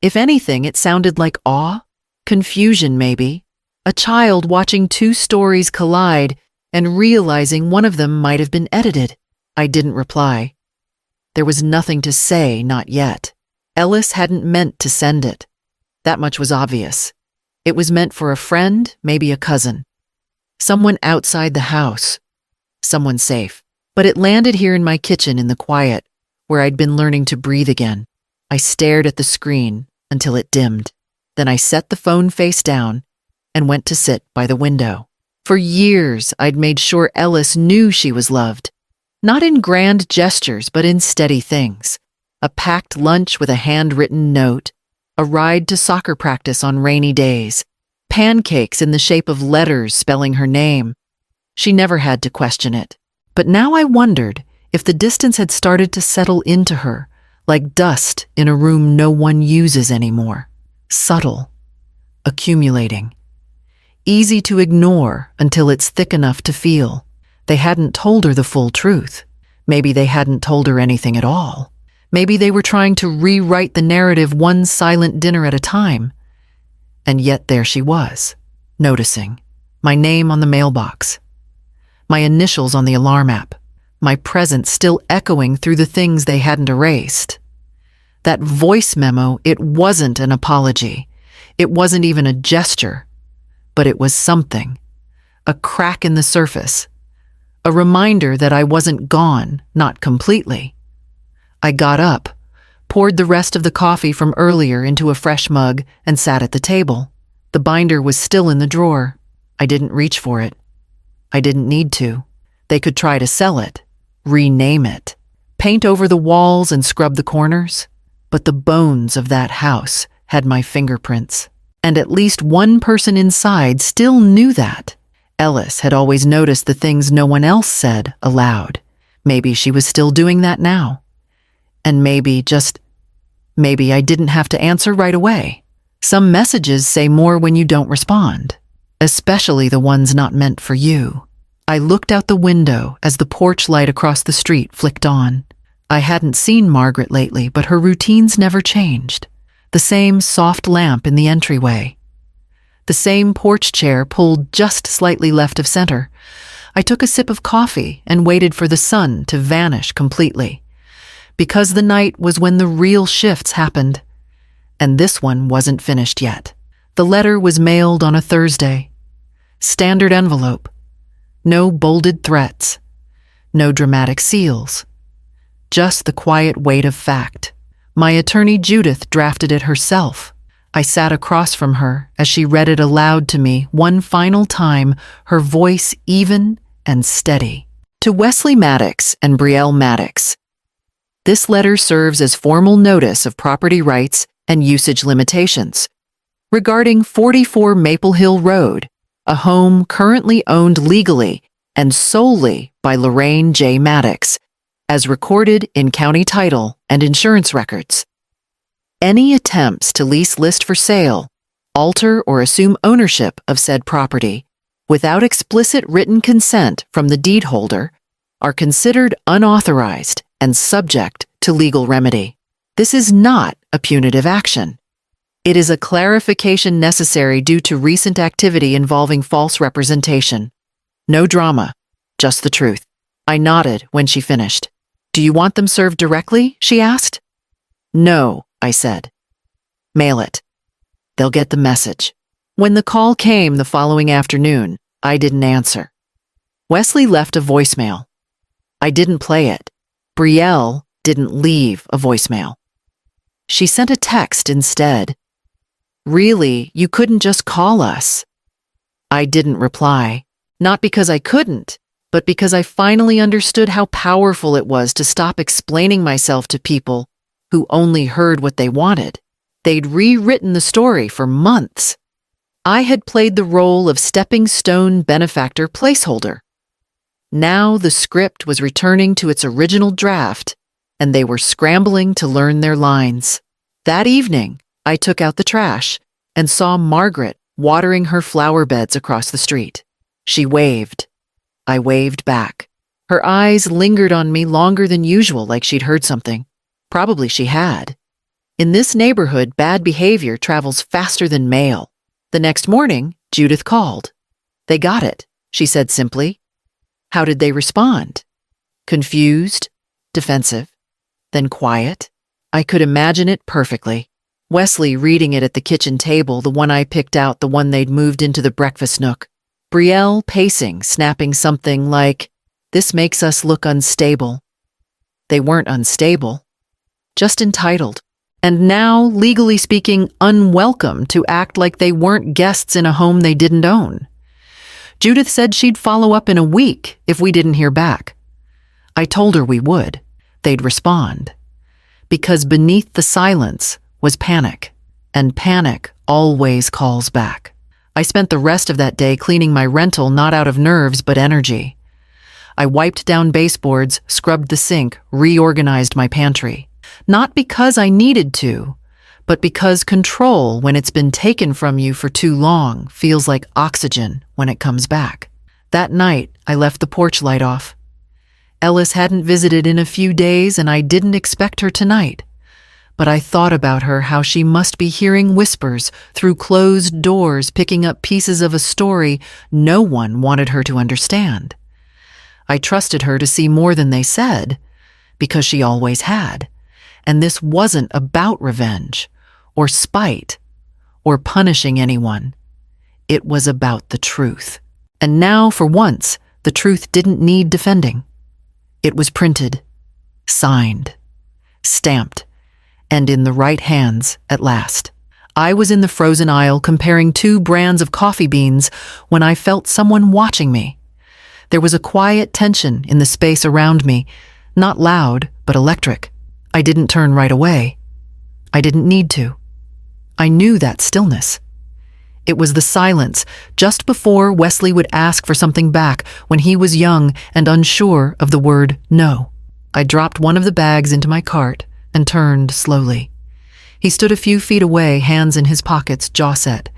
If anything, it sounded like awe, confusion maybe, a child watching two stories collide and realizing one of them might have been edited. I didn't reply. There was nothing to say, not yet. Ellis hadn't meant to send it. That much was obvious. It was meant for a friend, maybe a cousin. Someone outside the house. Someone safe. But it landed here in my kitchen in the quiet, where I'd been learning to breathe again. I stared at the screen until it dimmed. Then I set the phone face down and went to sit by the window. For years, I'd made sure Ellis knew she was loved. Not in grand gestures, but in steady things. A packed lunch with a handwritten note, a ride to soccer practice on rainy days, pancakes in the shape of letters spelling her name. She never had to question it. But now I wondered if the distance had started to settle into her, like dust in a room no one uses anymore. Subtle, accumulating. Easy to ignore until it's thick enough to feel. They hadn't told her the full truth. Maybe they hadn't told her anything at all. Maybe they were trying to rewrite the narrative one silent dinner at a time. And yet there she was, noticing. My name on the mailbox. My initials on the alarm app. My presence still echoing through the things they hadn't erased. That voice memo, it wasn't an apology. It wasn't even a gesture. But it was something. A crack in the surface. A reminder that I wasn't gone, not completely. I got up, poured the rest of the coffee from earlier into a fresh mug, and sat at the table. The binder was still in the drawer. I didn't reach for it. I didn't need to. They could try to sell it, rename it, paint over the walls and scrub the corners. But the bones of that house had my fingerprints. And at least one person inside still knew that. Ellis had always noticed the things no one else said aloud. Maybe she was still doing that now. And maybe I didn't have to answer right away. Some messages say more when you don't respond, especially the ones not meant for you. I looked out the window as the porch light across the street flicked on. I hadn't seen Margaret lately, but her routines never changed. The same soft lamp in the entryway. The same porch chair pulled just slightly left of center. I took a sip of coffee and waited for the sun to vanish completely. Because the night was when the real shifts happened. And this one wasn't finished yet. The letter was mailed on a Thursday. Standard envelope. No bolded threats. No dramatic seals. Just the quiet weight of fact. My attorney Judith drafted it herself. I sat across from her as she read it aloud to me one final time, her voice even and steady. To Wesley Maddox and Brielle Maddox. This letter serves as formal notice of property rights and usage limitations. Regarding 44 Maple Hill Road, a home currently owned legally and solely by Lorraine J. Maddox, as recorded in county title and insurance records. Any attempts to lease, list for sale, alter or assume ownership of said property without explicit written consent from the deed holder are considered unauthorized and subject to legal remedy. This is not a punitive action. It is a clarification necessary due to recent activity involving false representation. No drama, just the truth. I nodded when she finished. Do you want them served directly? She asked. No, I said. Mail it. They'll get the message. When the call came the following afternoon, I didn't answer. Wesley left a voicemail. I didn't play it. Brielle didn't leave a voicemail. She sent a text instead. Really, you couldn't just call us. I didn't reply, not because I couldn't, but because I finally understood how powerful it was to stop explaining myself to people who only heard what they wanted. They'd rewritten the story for months. I had played the role of stepping stone benefactor placeholder. Now the script was returning to its original draft, and they were scrambling to learn their lines. That evening, I took out the trash and saw Margaret watering her flower beds across the street. She waved. I waved back. Her eyes lingered on me longer than usual, like she'd heard something. Probably she had. In this neighborhood, bad behavior travels faster than mail. The next morning, Judith called. They got it, she said simply. How did they respond? Confused, defensive, then quiet. I could imagine it perfectly. Wesley reading it at the kitchen table, the one I picked out, the one they'd moved into the breakfast nook. Brielle pacing, snapping something like, "This makes us look unstable." They weren't unstable, just entitled. and now, legally speaking, unwelcome to act like they weren't guests in a home they didn't own. Judith said she'd follow up in a week if we didn't hear back. I told her we would. They'd respond. Because beneath the silence was panic, and panic always calls back. I spent the rest of that day cleaning my rental, not out of nerves but energy. I wiped down baseboards, scrubbed the sink, reorganized my pantry. Not because I needed to, but because control, when it's been taken from you for too long, feels like oxygen when it comes back. That night, I left the porch light off. Ellis hadn't visited in a few days, and I didn't expect her tonight. But I thought about her, how she must be hearing whispers through closed doors, picking up pieces of a story no one wanted her to understand. I trusted her to see more than they said, because she always had. And this wasn't about revenge, or spite, or punishing anyone. It was about the truth. And now, for once, the truth didn't need defending. It was printed, signed, stamped, and in the right hands at last. I was in the frozen aisle comparing two brands of coffee beans when I felt someone watching me. There was a quiet tension in the space around me, not loud, but electric. I didn't turn right away. I didn't need to. I knew that stillness. It was the silence just before Wesley would ask for something back when he was young and unsure of the word no. I dropped one of the bags into my cart and turned slowly. He stood a few feet away, hands in his pockets, jaw set.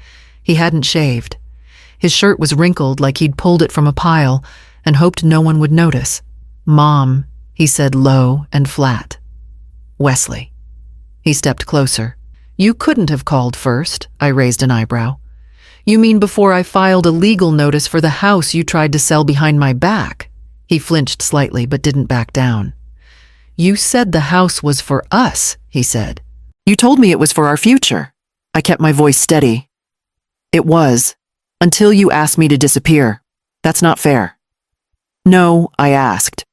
He hadn't shaved. His shirt was wrinkled like he'd pulled it from a pile and hoped no one would notice. "Mom," he said low and flat. "Wesley." He stepped closer. "You couldn't have called first," I raised an eyebrow. "You mean before I filed a legal notice for the house you tried to sell behind my back?" He flinched slightly but didn't back down. "You said the house was for us," he said. "You told me it was for our future." I kept my voice steady. "It was, until you asked me to disappear. That's not fair." "No," I asked.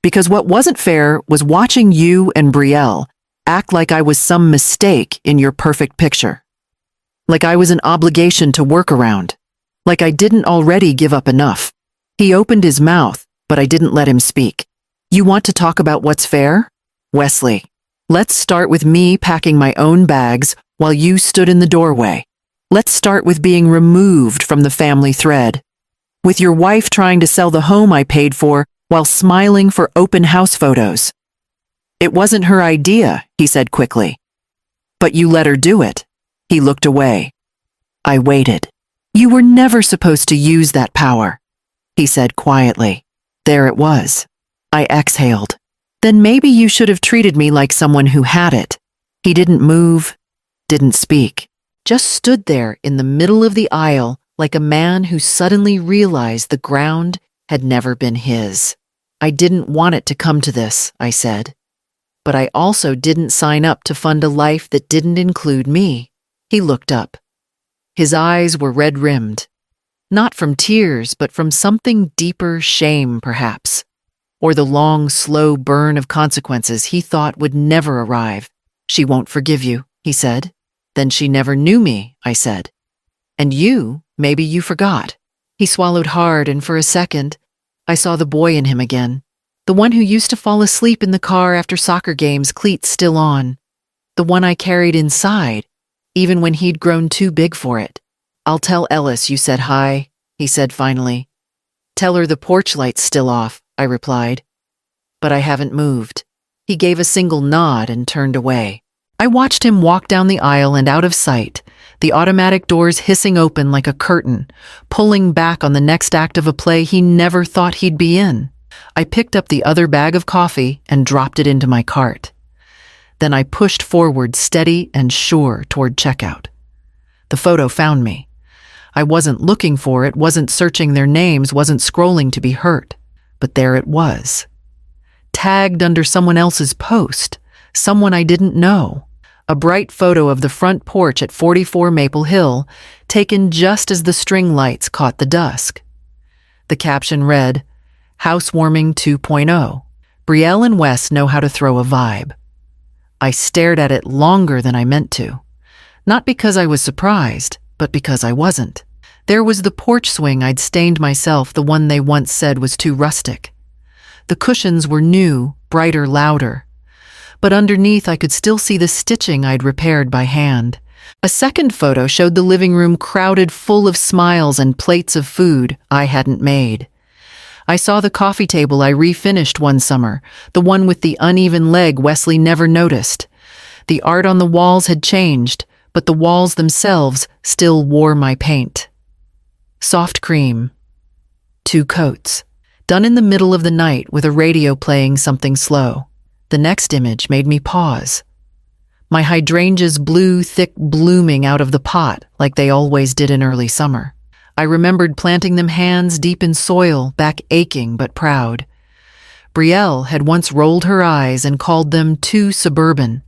"Because what wasn't fair was watching you and Brielle act like I was some mistake in your perfect picture. Like I was an obligation to work around. Like I didn't already give up enough." He opened his mouth, but I didn't let him speak. "You want to talk about what's fair? Wesley, let's start with me packing my own bags while you stood in the doorway. Let's start with being removed from the family thread. With your wife trying to sell the home I paid for while smiling for open house photos. It wasn't her idea," he said quickly. "But you let her do it." He looked away. I waited. "You were never supposed to use that power," he said quietly. There it was. I exhaled. "Then maybe you should have treated me like someone who had it." He didn't move, didn't speak, just stood there in the middle of the aisle like a man who suddenly realized the ground had never been his. "I didn't want it to come to this," I said. "But I also didn't sign up to fund a life that didn't include me." He looked up. His eyes were red-rimmed. Not from tears, but from something deeper, shame perhaps. Or the long, slow burn of consequences he thought would never arrive. "She won't forgive you," he said. "Then she never knew me," I said. "And maybe you forgot." He swallowed hard, and for a second, I saw the boy in him again. The one who used to fall asleep in the car after soccer games, cleats still on. The one I carried inside, even when he'd grown too big for it. "I'll tell Ellis you said hi," he said finally. "Tell her the porch light's still off," I replied. "But I haven't moved." He gave a single nod and turned away. I watched him walk down the aisle and out of sight, the automatic doors hissing open like a curtain, pulling back on the next act of a play he never thought he'd be in. I picked up the other bag of coffee and dropped it into my cart. Then I pushed forward, steady and sure, toward checkout. The photo found me. I wasn't looking for it, wasn't searching their names, wasn't scrolling to be hurt. But there it was. Tagged under someone else's post, someone I didn't know. A bright photo of the front porch at 44 Maple Hill, taken just as the string lights caught the dusk. The caption read, "Housewarming 2.0. Brielle and Wes know how to throw a vibe." I stared at it longer than I meant to. Not because I was surprised, but because I wasn't. There was the porch swing I'd stained myself, the one they once said was too rustic. The cushions were new, brighter, louder. But underneath I could still see the stitching I'd repaired by hand. A second photo showed the living room crowded full of smiles and plates of food I hadn't made. I saw the coffee table I refinished one summer, the one with the uneven leg Wesley never noticed. The art on the walls had changed, but the walls themselves still wore my paint. Soft cream. 2 coats. Done in the middle of the night with a radio playing something slow. The next image made me pause. My hydrangeas blew thick, blooming out of the pot like they always did in early summer. I remembered planting them hands deep in soil, back aching but proud. Brielle had once rolled her eyes and called them too suburban.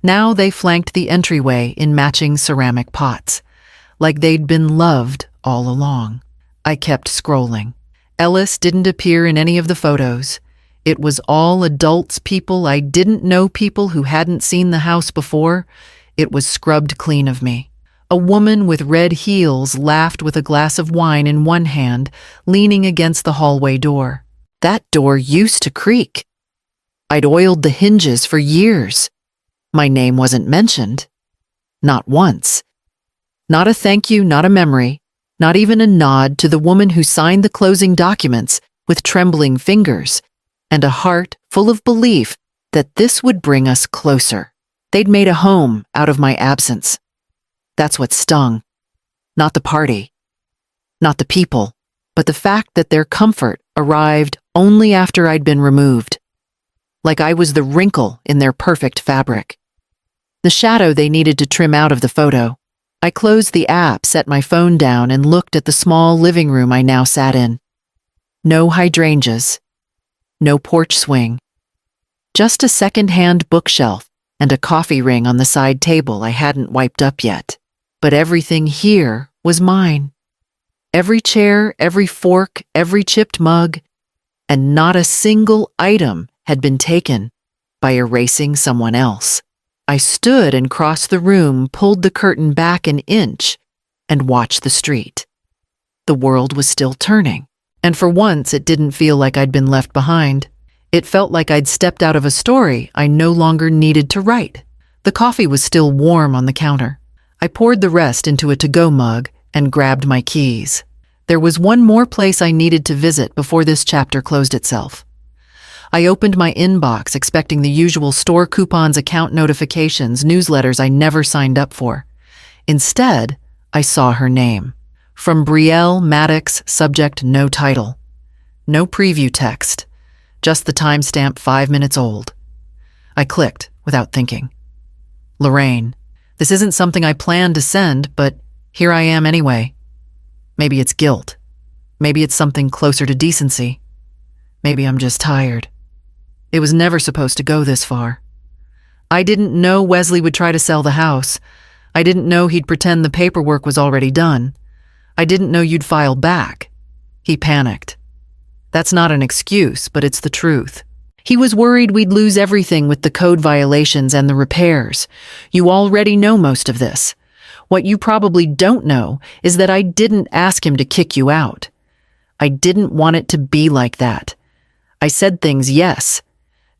Now they flanked the entryway in matching ceramic pots, like they'd been loved all along. I kept scrolling. Ellis didn't appear in any of the photos. It was all adults, people I didn't know, people who hadn't seen the house before. It was scrubbed clean of me. A woman with red heels laughed with a glass of wine in one hand, leaning against the hallway door. That door used to creak. I'd oiled the hinges for years. My name wasn't mentioned. Not once. Not a thank you, not a memory, not even a nod to the woman who signed the closing documents with trembling fingers and a heart full of belief that this would bring us closer. They'd made a home out of my absence. That's what stung. Not the party. Not the people, but the fact that their comfort arrived only after I'd been removed. Like I was the wrinkle in their perfect fabric. The shadow they needed to trim out of the photo. I closed the app, set my phone down, and looked at the small living room I now sat in. No hydrangeas. No porch swing. Just a second-hand bookshelf and a coffee ring on the side table I hadn't wiped up yet. But everything here was mine. Every chair, every fork, every chipped mug, and not a single item had been taken by erasing someone else. I stood and crossed the room, pulled the curtain back an inch, and watched the street. The world was still turning, and for once it didn't feel like I'd been left behind. It felt like I'd stepped out of a story I no longer needed to write. The coffee was still warm on the counter. I poured the rest into a to-go mug and grabbed my keys. There was one more place I needed to visit before this chapter closed itself. I opened my inbox expecting the usual store coupons, account notifications, newsletters I never signed up for. Instead, I saw her name. From Brielle Maddox, subject no title. No preview text. Just the timestamp 5 minutes old. I clicked without thinking. Lorraine. This isn't something I planned to send, but here I am anyway. Maybe it's guilt. Maybe it's something closer to decency. Maybe I'm just tired. It was never supposed to go this far. I didn't know Wesley would try to sell the house. I didn't know he'd pretend the paperwork was already done. I didn't know you'd file back. He panicked. That's not an excuse, but it's the truth. He was worried we'd lose everything with the code violations and the repairs. You already know most of this. What you probably don't know is that I didn't ask him to kick you out. I didn't want it to be like that. I said things, yes,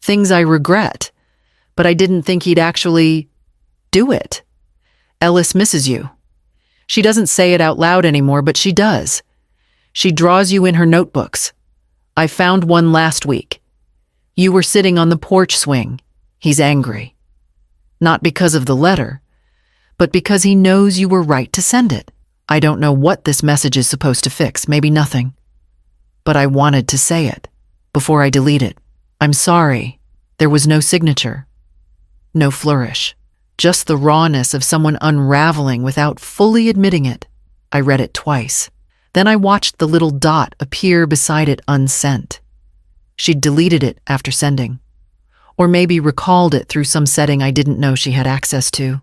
things I regret, but I didn't think he'd actually do it. Ellis misses you. She doesn't say it out loud anymore, but she does. She draws you in her notebooks. I found one last week. You were sitting on the porch swing. He's angry. Not because of the letter, but because he knows you were right to send it. I don't know what this message is supposed to fix, maybe nothing. But I wanted to say it before I delete it. I'm sorry. There was no signature. No flourish. Just the rawness of someone unraveling without fully admitting it. I read it twice. Then I watched the little dot appear beside it unsent. She'd deleted it after sending. Or maybe recalled it through some setting I didn't know she had access to.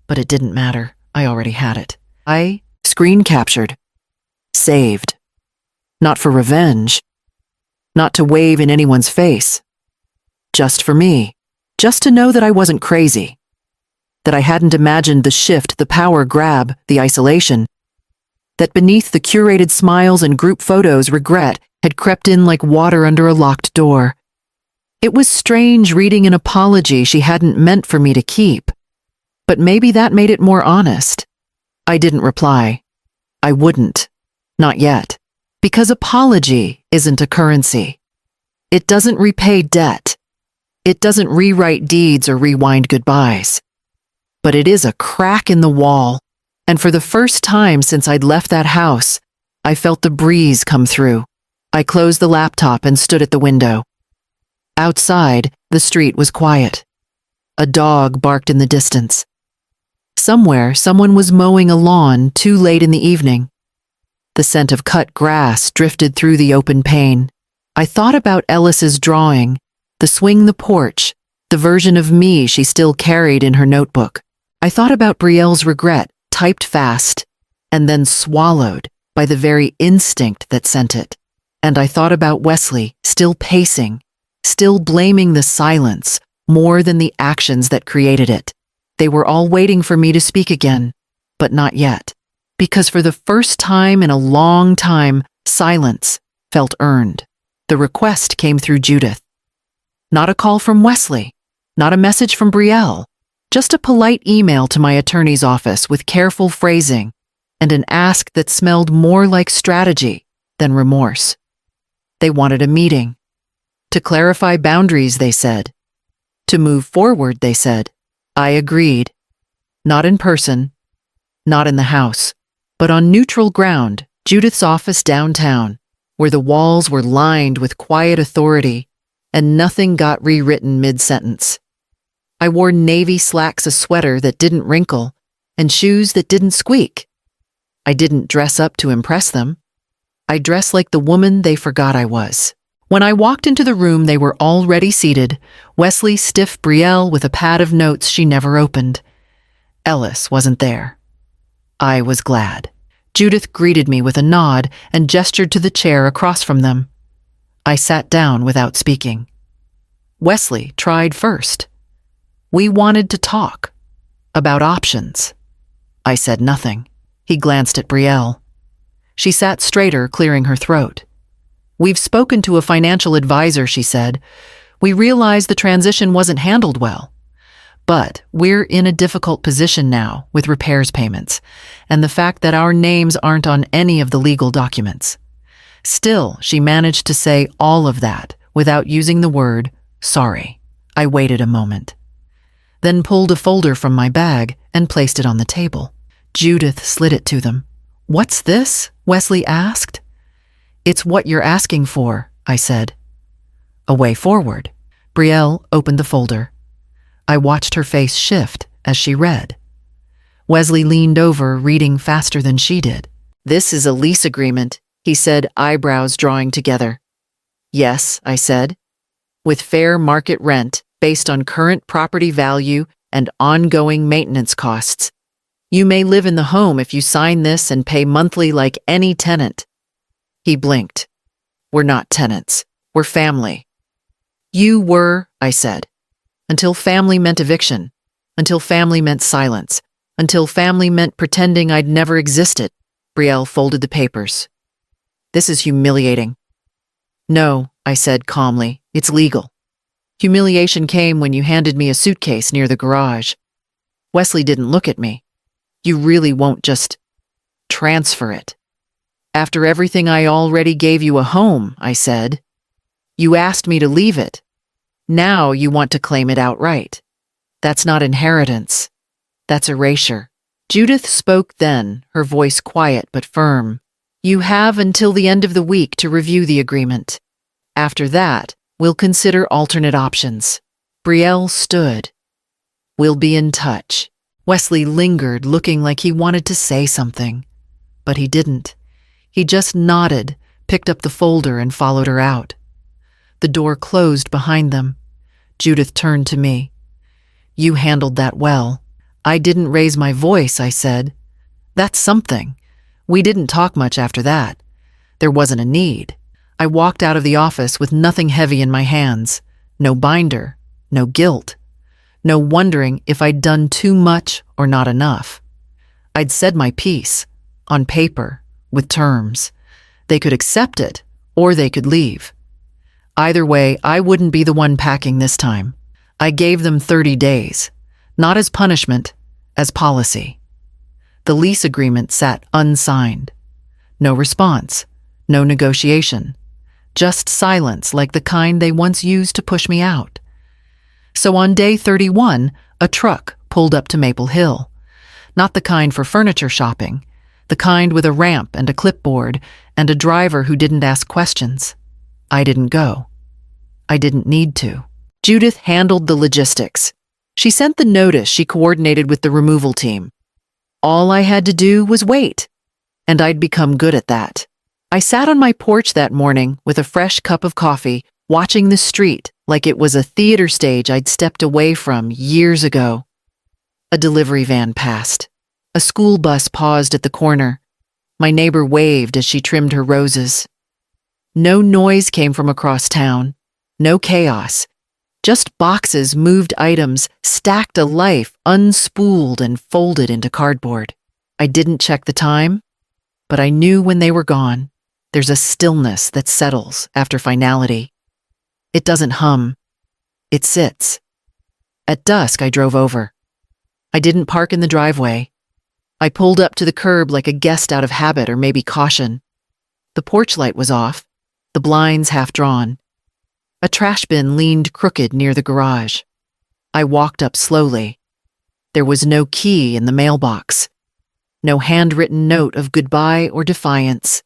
But it didn't matter. I already had it. I screen captured. Saved. Not for revenge. Not to wave in anyone's face. Just for me. just to know that I wasn't crazy, that I hadn't imagined the shift, the power grab, the isolation, that beneath the curated smiles and group photos, regret had crept in like water under a locked door. It was strange reading an apology she hadn't meant for me to keep, but maybe that made it more honest. I didn't reply. I wouldn't. Not yet. Because apology isn't a currency. It doesn't repay debt. It doesn't rewrite deeds or rewind goodbyes. But it is a crack in the wall, and for the first time since I'd left that house, I felt the breeze come through. I closed the laptop and stood at the window. Outside, the street was quiet. A dog barked in the distance. Somewhere, someone was mowing a lawn too late in the evening. The scent of cut grass drifted through the open pane. I thought about Ellis's drawing, the swing the porch, the version of me she still carried in her notebook. I thought about Brielle's regret, typed fast, and then swallowed by the very instinct that sent it. And I thought about Wesley, still pacing, still blaming the silence more than the actions that created it. They were all waiting for me to speak again, but not yet. Because for the first time in a long time, silence felt earned. The request came through Judith. Not a call from Wesley, not a message from Brielle, just a polite email to my attorney's office with careful phrasing and an ask that smelled more like strategy than remorse. They wanted a meeting. To clarify boundaries, they said. To move forward, they said. I agreed. Not in person, not in the house, but on neutral ground, Judith's office downtown, where the walls were lined with quiet authority and nothing got rewritten mid-sentence. I wore navy slacks, a sweater that didn't wrinkle, and shoes that didn't squeak. I didn't dress up to impress them. I dressed like the woman they forgot I was. When I walked into the room, they were already seated, Wesley, stiff, Brielle with a pad of notes she never opened. Ellis wasn't there. I was glad. Judith greeted me with a nod and gestured to the chair across from them. I sat down without speaking. Wesley tried first. We wanted to talk about options. I said nothing. He glanced at Brielle. She sat straighter, clearing her throat. We've spoken to a financial advisor, she said. We realized the transition wasn't handled well. But we're in a difficult position now with repairs payments and the fact that our names aren't on any of the legal documents. Still, she managed to say all of that without using the word sorry. I waited a moment, then pulled a folder from my bag and placed it on the table. Judith slid it to them. What's this? Wesley asked. It's what you're asking for, I said. A way forward. Brielle opened the folder. I watched her face shift as she read. Wesley leaned over, reading faster than she did. This is a lease agreement, he said, eyebrows drawing together. Yes, I said. With fair market rent based on current property value and ongoing maintenance costs. You may live in the home if you sign this and pay monthly like any tenant. He blinked. We're not tenants. We're family. You were, I said. Until family meant eviction. Until family meant silence. Until family meant pretending I'd never existed. Brielle folded the papers. This is humiliating. No, I said calmly. It's legal. Humiliation came when you handed me a suitcase near the garage. Wesley didn't look at me. You really won't just transfer it. After everything I already gave you a home, I said. You asked me to leave it. Now you want to claim it outright. That's not inheritance. That's erasure. Judith spoke then, her voice quiet but firm. You have until the end of the week to review the agreement. After that, we'll consider alternate options. Brielle stood. We'll be in touch. Wesley lingered, looking like he wanted to say something. But he didn't. He just nodded, picked up the folder, and followed her out. The door closed behind them. Judith turned to me. You handled that well. I didn't raise my voice, I said. That's something. We didn't talk much after that. There wasn't a need. I walked out of the office with nothing heavy in my hands. No binder, no guilt, no wondering if I'd done too much or not enough. I'd said my piece, on paper, with terms. They could accept it, or they could leave. Either way, I wouldn't be the one packing this time. I gave them 30 days, not as punishment, as policy. The lease agreement sat unsigned. No response, no negotiation, just silence like the kind they once used to push me out. So on day 31, a truck pulled up to Maple Hill. Not the kind for furniture shopping, the kind with a ramp and a clipboard and a driver who didn't ask questions. I didn't go. I didn't need to. Judith handled the logistics. She sent the notice she coordinated with the removal team. All I had to do was wait, and I'd become good at that. I sat on my porch that morning with a fresh cup of coffee, watching the street like it was a theater stage I'd stepped away from years ago. A delivery van passed. A school bus paused at the corner. My neighbor waved as she trimmed her roses. No noise came from across town. No chaos. Just boxes, moved items, stacked a life, unspooled and folded into cardboard. I didn't check the time, but I knew when they were gone. There's a stillness that settles after finality. It doesn't hum. It sits. At dusk, I drove over. I didn't park in the driveway. I pulled up to the curb like a guest out of habit or maybe caution. The porch light was off, the blinds half drawn. A trash bin leaned crooked near the garage. I walked up slowly. There was no key in the mailbox. No handwritten note of goodbye or defiance.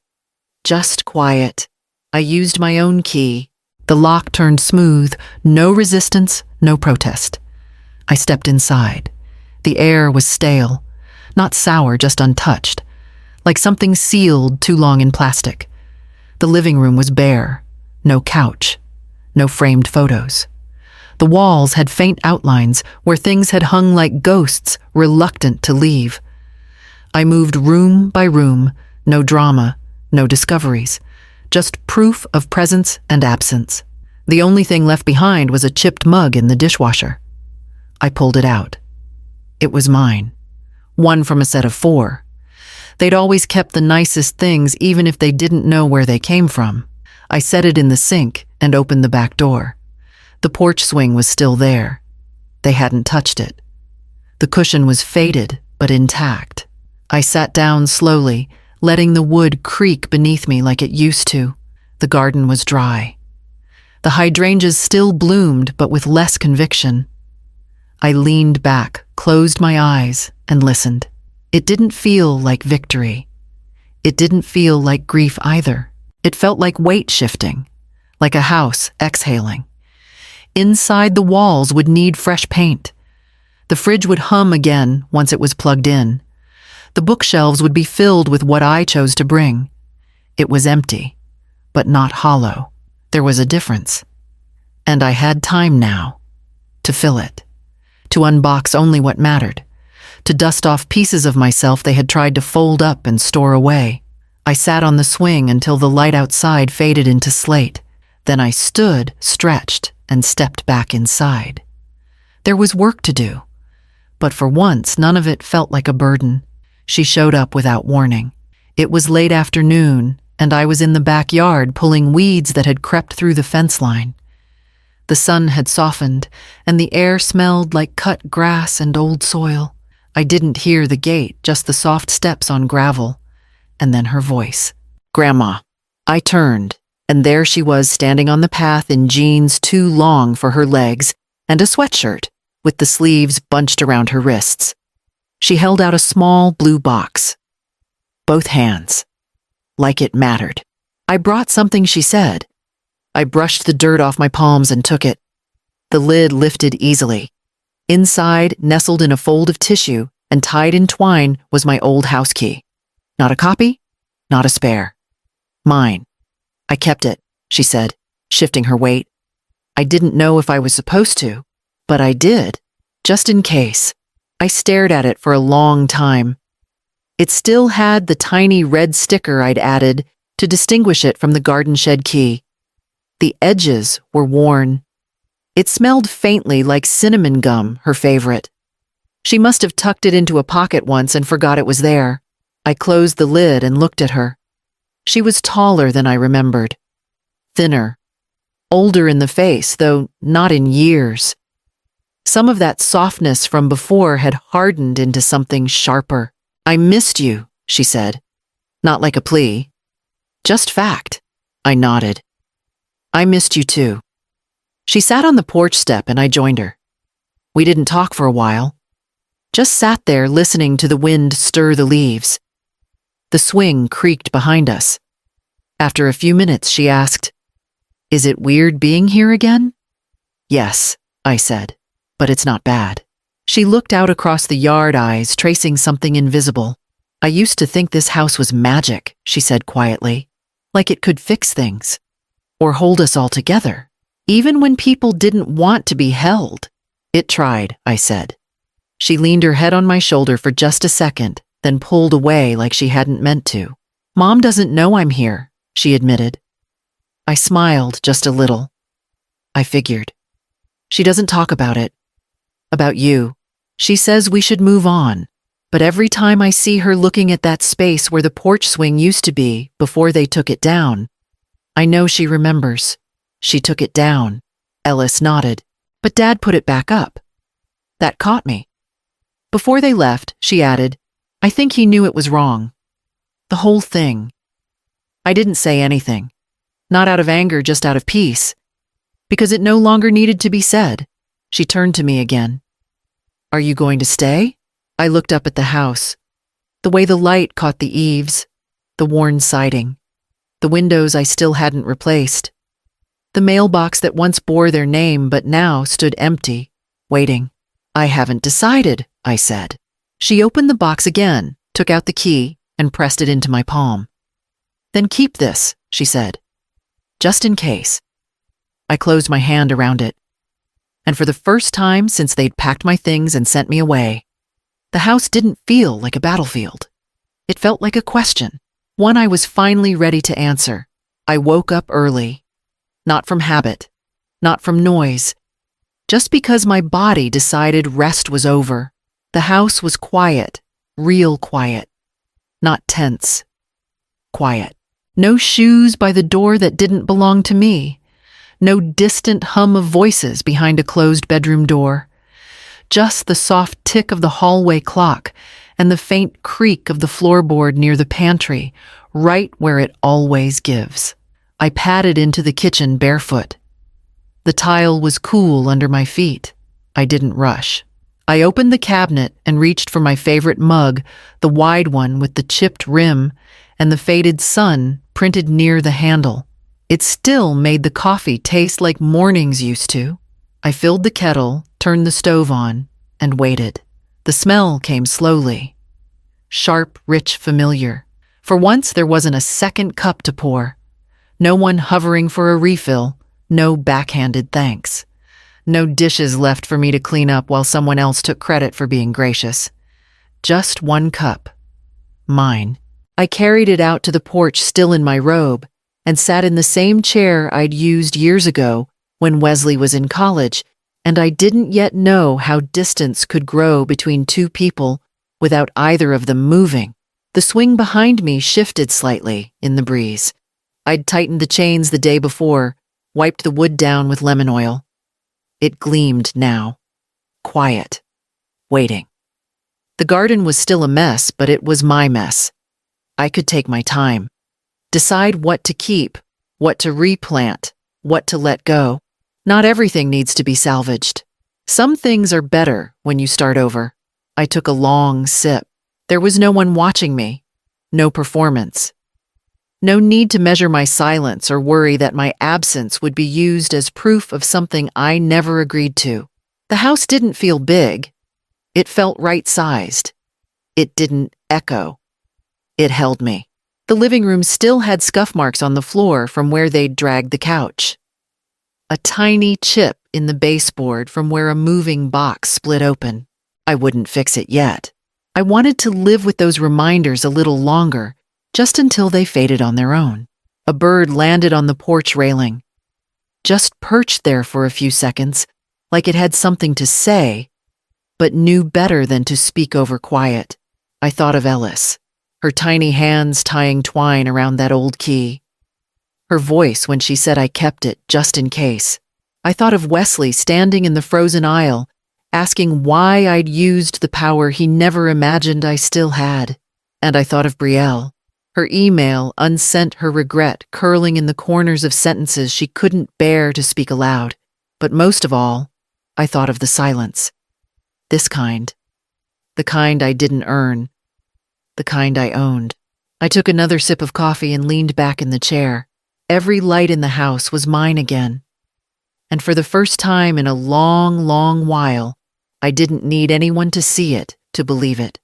Just quiet. I used my own key. The lock turned smooth, no resistance, no protest. I stepped inside. The air was stale, not sour, just untouched, like something sealed too long in plastic. The living room was bare, no couch, no framed photos. The walls had faint outlines where things had hung like ghosts, reluctant to leave. I moved room by room, no drama, no discoveries, just proof of presence and absence. The only thing left behind was a chipped mug in the dishwasher. I pulled it out. It was mine. One from a set of 4. They'd always kept the nicest things even if they didn't know where they came from. I set it in the sink and opened the back door. The porch swing was still there. They hadn't touched it. The cushion was faded but intact. I sat down slowly, letting the wood creak beneath me like it used to. The garden was dry. The hydrangeas still bloomed, but with less conviction. I leaned back, closed my eyes, and listened. It didn't feel like victory. It didn't feel like grief either. It felt like weight shifting, like a house exhaling. Inside the walls would need fresh paint. The fridge would hum again once it was plugged in. The bookshelves would be filled with what I chose to bring. It was empty, but not hollow. There was a difference. And I had time now to fill it, to unbox only what mattered, to dust off pieces of myself they had tried to fold up and store away. I sat on the swing until the light outside faded into slate. Then I stood, stretched, and stepped back inside. There was work to do, but for once none of it felt like a burden. She showed up without warning. It was late afternoon, and I was in the backyard pulling weeds that had crept through the fence line. The sun had softened, and the air smelled like cut grass and old soil. I didn't hear the gate, just the soft steps on gravel, and then her voice. "Grandma." I turned, and there she was standing on the path in jeans too long for her legs and a sweatshirt with the sleeves bunched around her wrists. She held out a small blue box. Both hands. Like it mattered. "I brought something," she said. I brushed the dirt off my palms and took it. The lid lifted easily. Inside, nestled in a fold of tissue and tied in twine, was my old house key. Not a copy, not a spare. Mine. "I kept it," she said, shifting her weight. I didn't know if I was supposed to, but I did, just in case. I stared at it for a long time. It still had the tiny red sticker I'd added to distinguish it from the garden shed key. The edges were worn. It smelled faintly like cinnamon gum, her favorite. She must have tucked it into a pocket once and forgot it was there. I closed the lid and looked at her. She was taller than I remembered. Thinner. Older in the face, though not in years. Some of that softness from before had hardened into something sharper. "I missed you," she said. Not like a plea. Just fact. I nodded. "I missed you too." She sat on the porch step and I joined her. We didn't talk for a while. Just sat there listening to the wind stir the leaves. The swing creaked behind us. After a few minutes, she asked, "Is it weird being here again?" "Yes," I said, "but it's not bad." She looked out across the yard, eyes tracing something invisible. "I used to think this house was magic," she said quietly, "like it could fix things, or hold us all together, even when people didn't want to be held." "It tried," I said. She leaned her head on my shoulder for just a second, then pulled away like she hadn't meant to. "Mom doesn't know I'm here," she admitted. I smiled just a little. I figured. She doesn't talk about it. About you. She says we should move on. But every time I see her looking at that space where the porch swing used to be before they took it down, I know she remembers. She took it down. Ellis nodded. But Dad put it back up. That caught me. Before they left, she added, "I think he knew it was wrong. The whole thing." I didn't say anything. Not out of anger, just out of peace. Because it no longer needed to be said. She turned to me again. "Are you going to stay?" I looked up at the house. The way the light caught the eaves, the worn siding, the windows I still hadn't replaced, the mailbox that once bore their name but now stood empty, waiting. "I haven't decided," I said. She opened the box again, took out the key, and pressed it into my palm. "Then keep this," she said. "Just in case." I closed my hand around it. And for the first time since they'd packed my things and sent me away, the house didn't feel like a battlefield. It felt like a question, one I was finally ready to answer. I woke up early. Not from habit, not from noise, just because my body decided rest was over. The house was quiet, real quiet, not tense. Quiet. No shoes by the door that didn't belong to me. No distant hum of voices behind a closed bedroom door. Just the soft tick of the hallway clock and the faint creak of the floorboard near the pantry, right where it always gives. I padded into the kitchen barefoot. The tile was cool under my feet. I didn't rush. I opened the cabinet and reached for my favorite mug, the wide one with the chipped rim and the faded sun printed near the handle. It still made the coffee taste like mornings used to. I filled the kettle, turned the stove on, and waited. The smell came slowly. Sharp, rich, familiar. For once, there wasn't a second cup to pour. No one hovering for a refill. No backhanded thanks. No dishes left for me to clean up while someone else took credit for being gracious. Just one cup. Mine. I carried it out to the porch still in my robe and sat in the same chair I'd used years ago when Wesley was in college, and I didn't yet know how distance could grow between two people without either of them moving. The swing behind me shifted slightly in the breeze. I'd tightened the chains the day before, wiped the wood down with lemon oil. It gleamed now. Quiet. Waiting. The garden was still a mess, but it was my mess. I could take my time. Decide what to keep, what to replant, what to let go. Not everything needs to be salvaged. Some things are better when you start over. I took a long sip. There was no one watching me. No performance. No need to measure my silence or worry that my absence would be used as proof of something I never agreed to. The house didn't feel big. It felt right-sized. It didn't echo. It held me. The living room still had scuff marks on the floor from where they'd dragged the couch. A tiny chip in the baseboard from where a moving box split open. I wouldn't fix it yet. I wanted to live with those reminders a little longer, just until they faded on their own. A bird landed on the porch railing. just perched there for a few seconds, like it had something to say, but knew better than to speak over quiet. I thought of Ellis, her tiny hands tying twine around that old key. Her voice when she said I kept it just in case. I thought of Wesley standing in the frozen aisle, asking why I'd used the power he never imagined I still had. And I thought of Brielle, her email unsent, her regret curling in the corners of sentences she couldn't bear to speak aloud. But most of all, I thought of the silence. This kind. The kind I didn't earn. The kind I owned. I took another sip of coffee and leaned back in the chair. Every light in the house was mine again. And for the first time in a long, long while, I didn't need anyone to see it to believe it.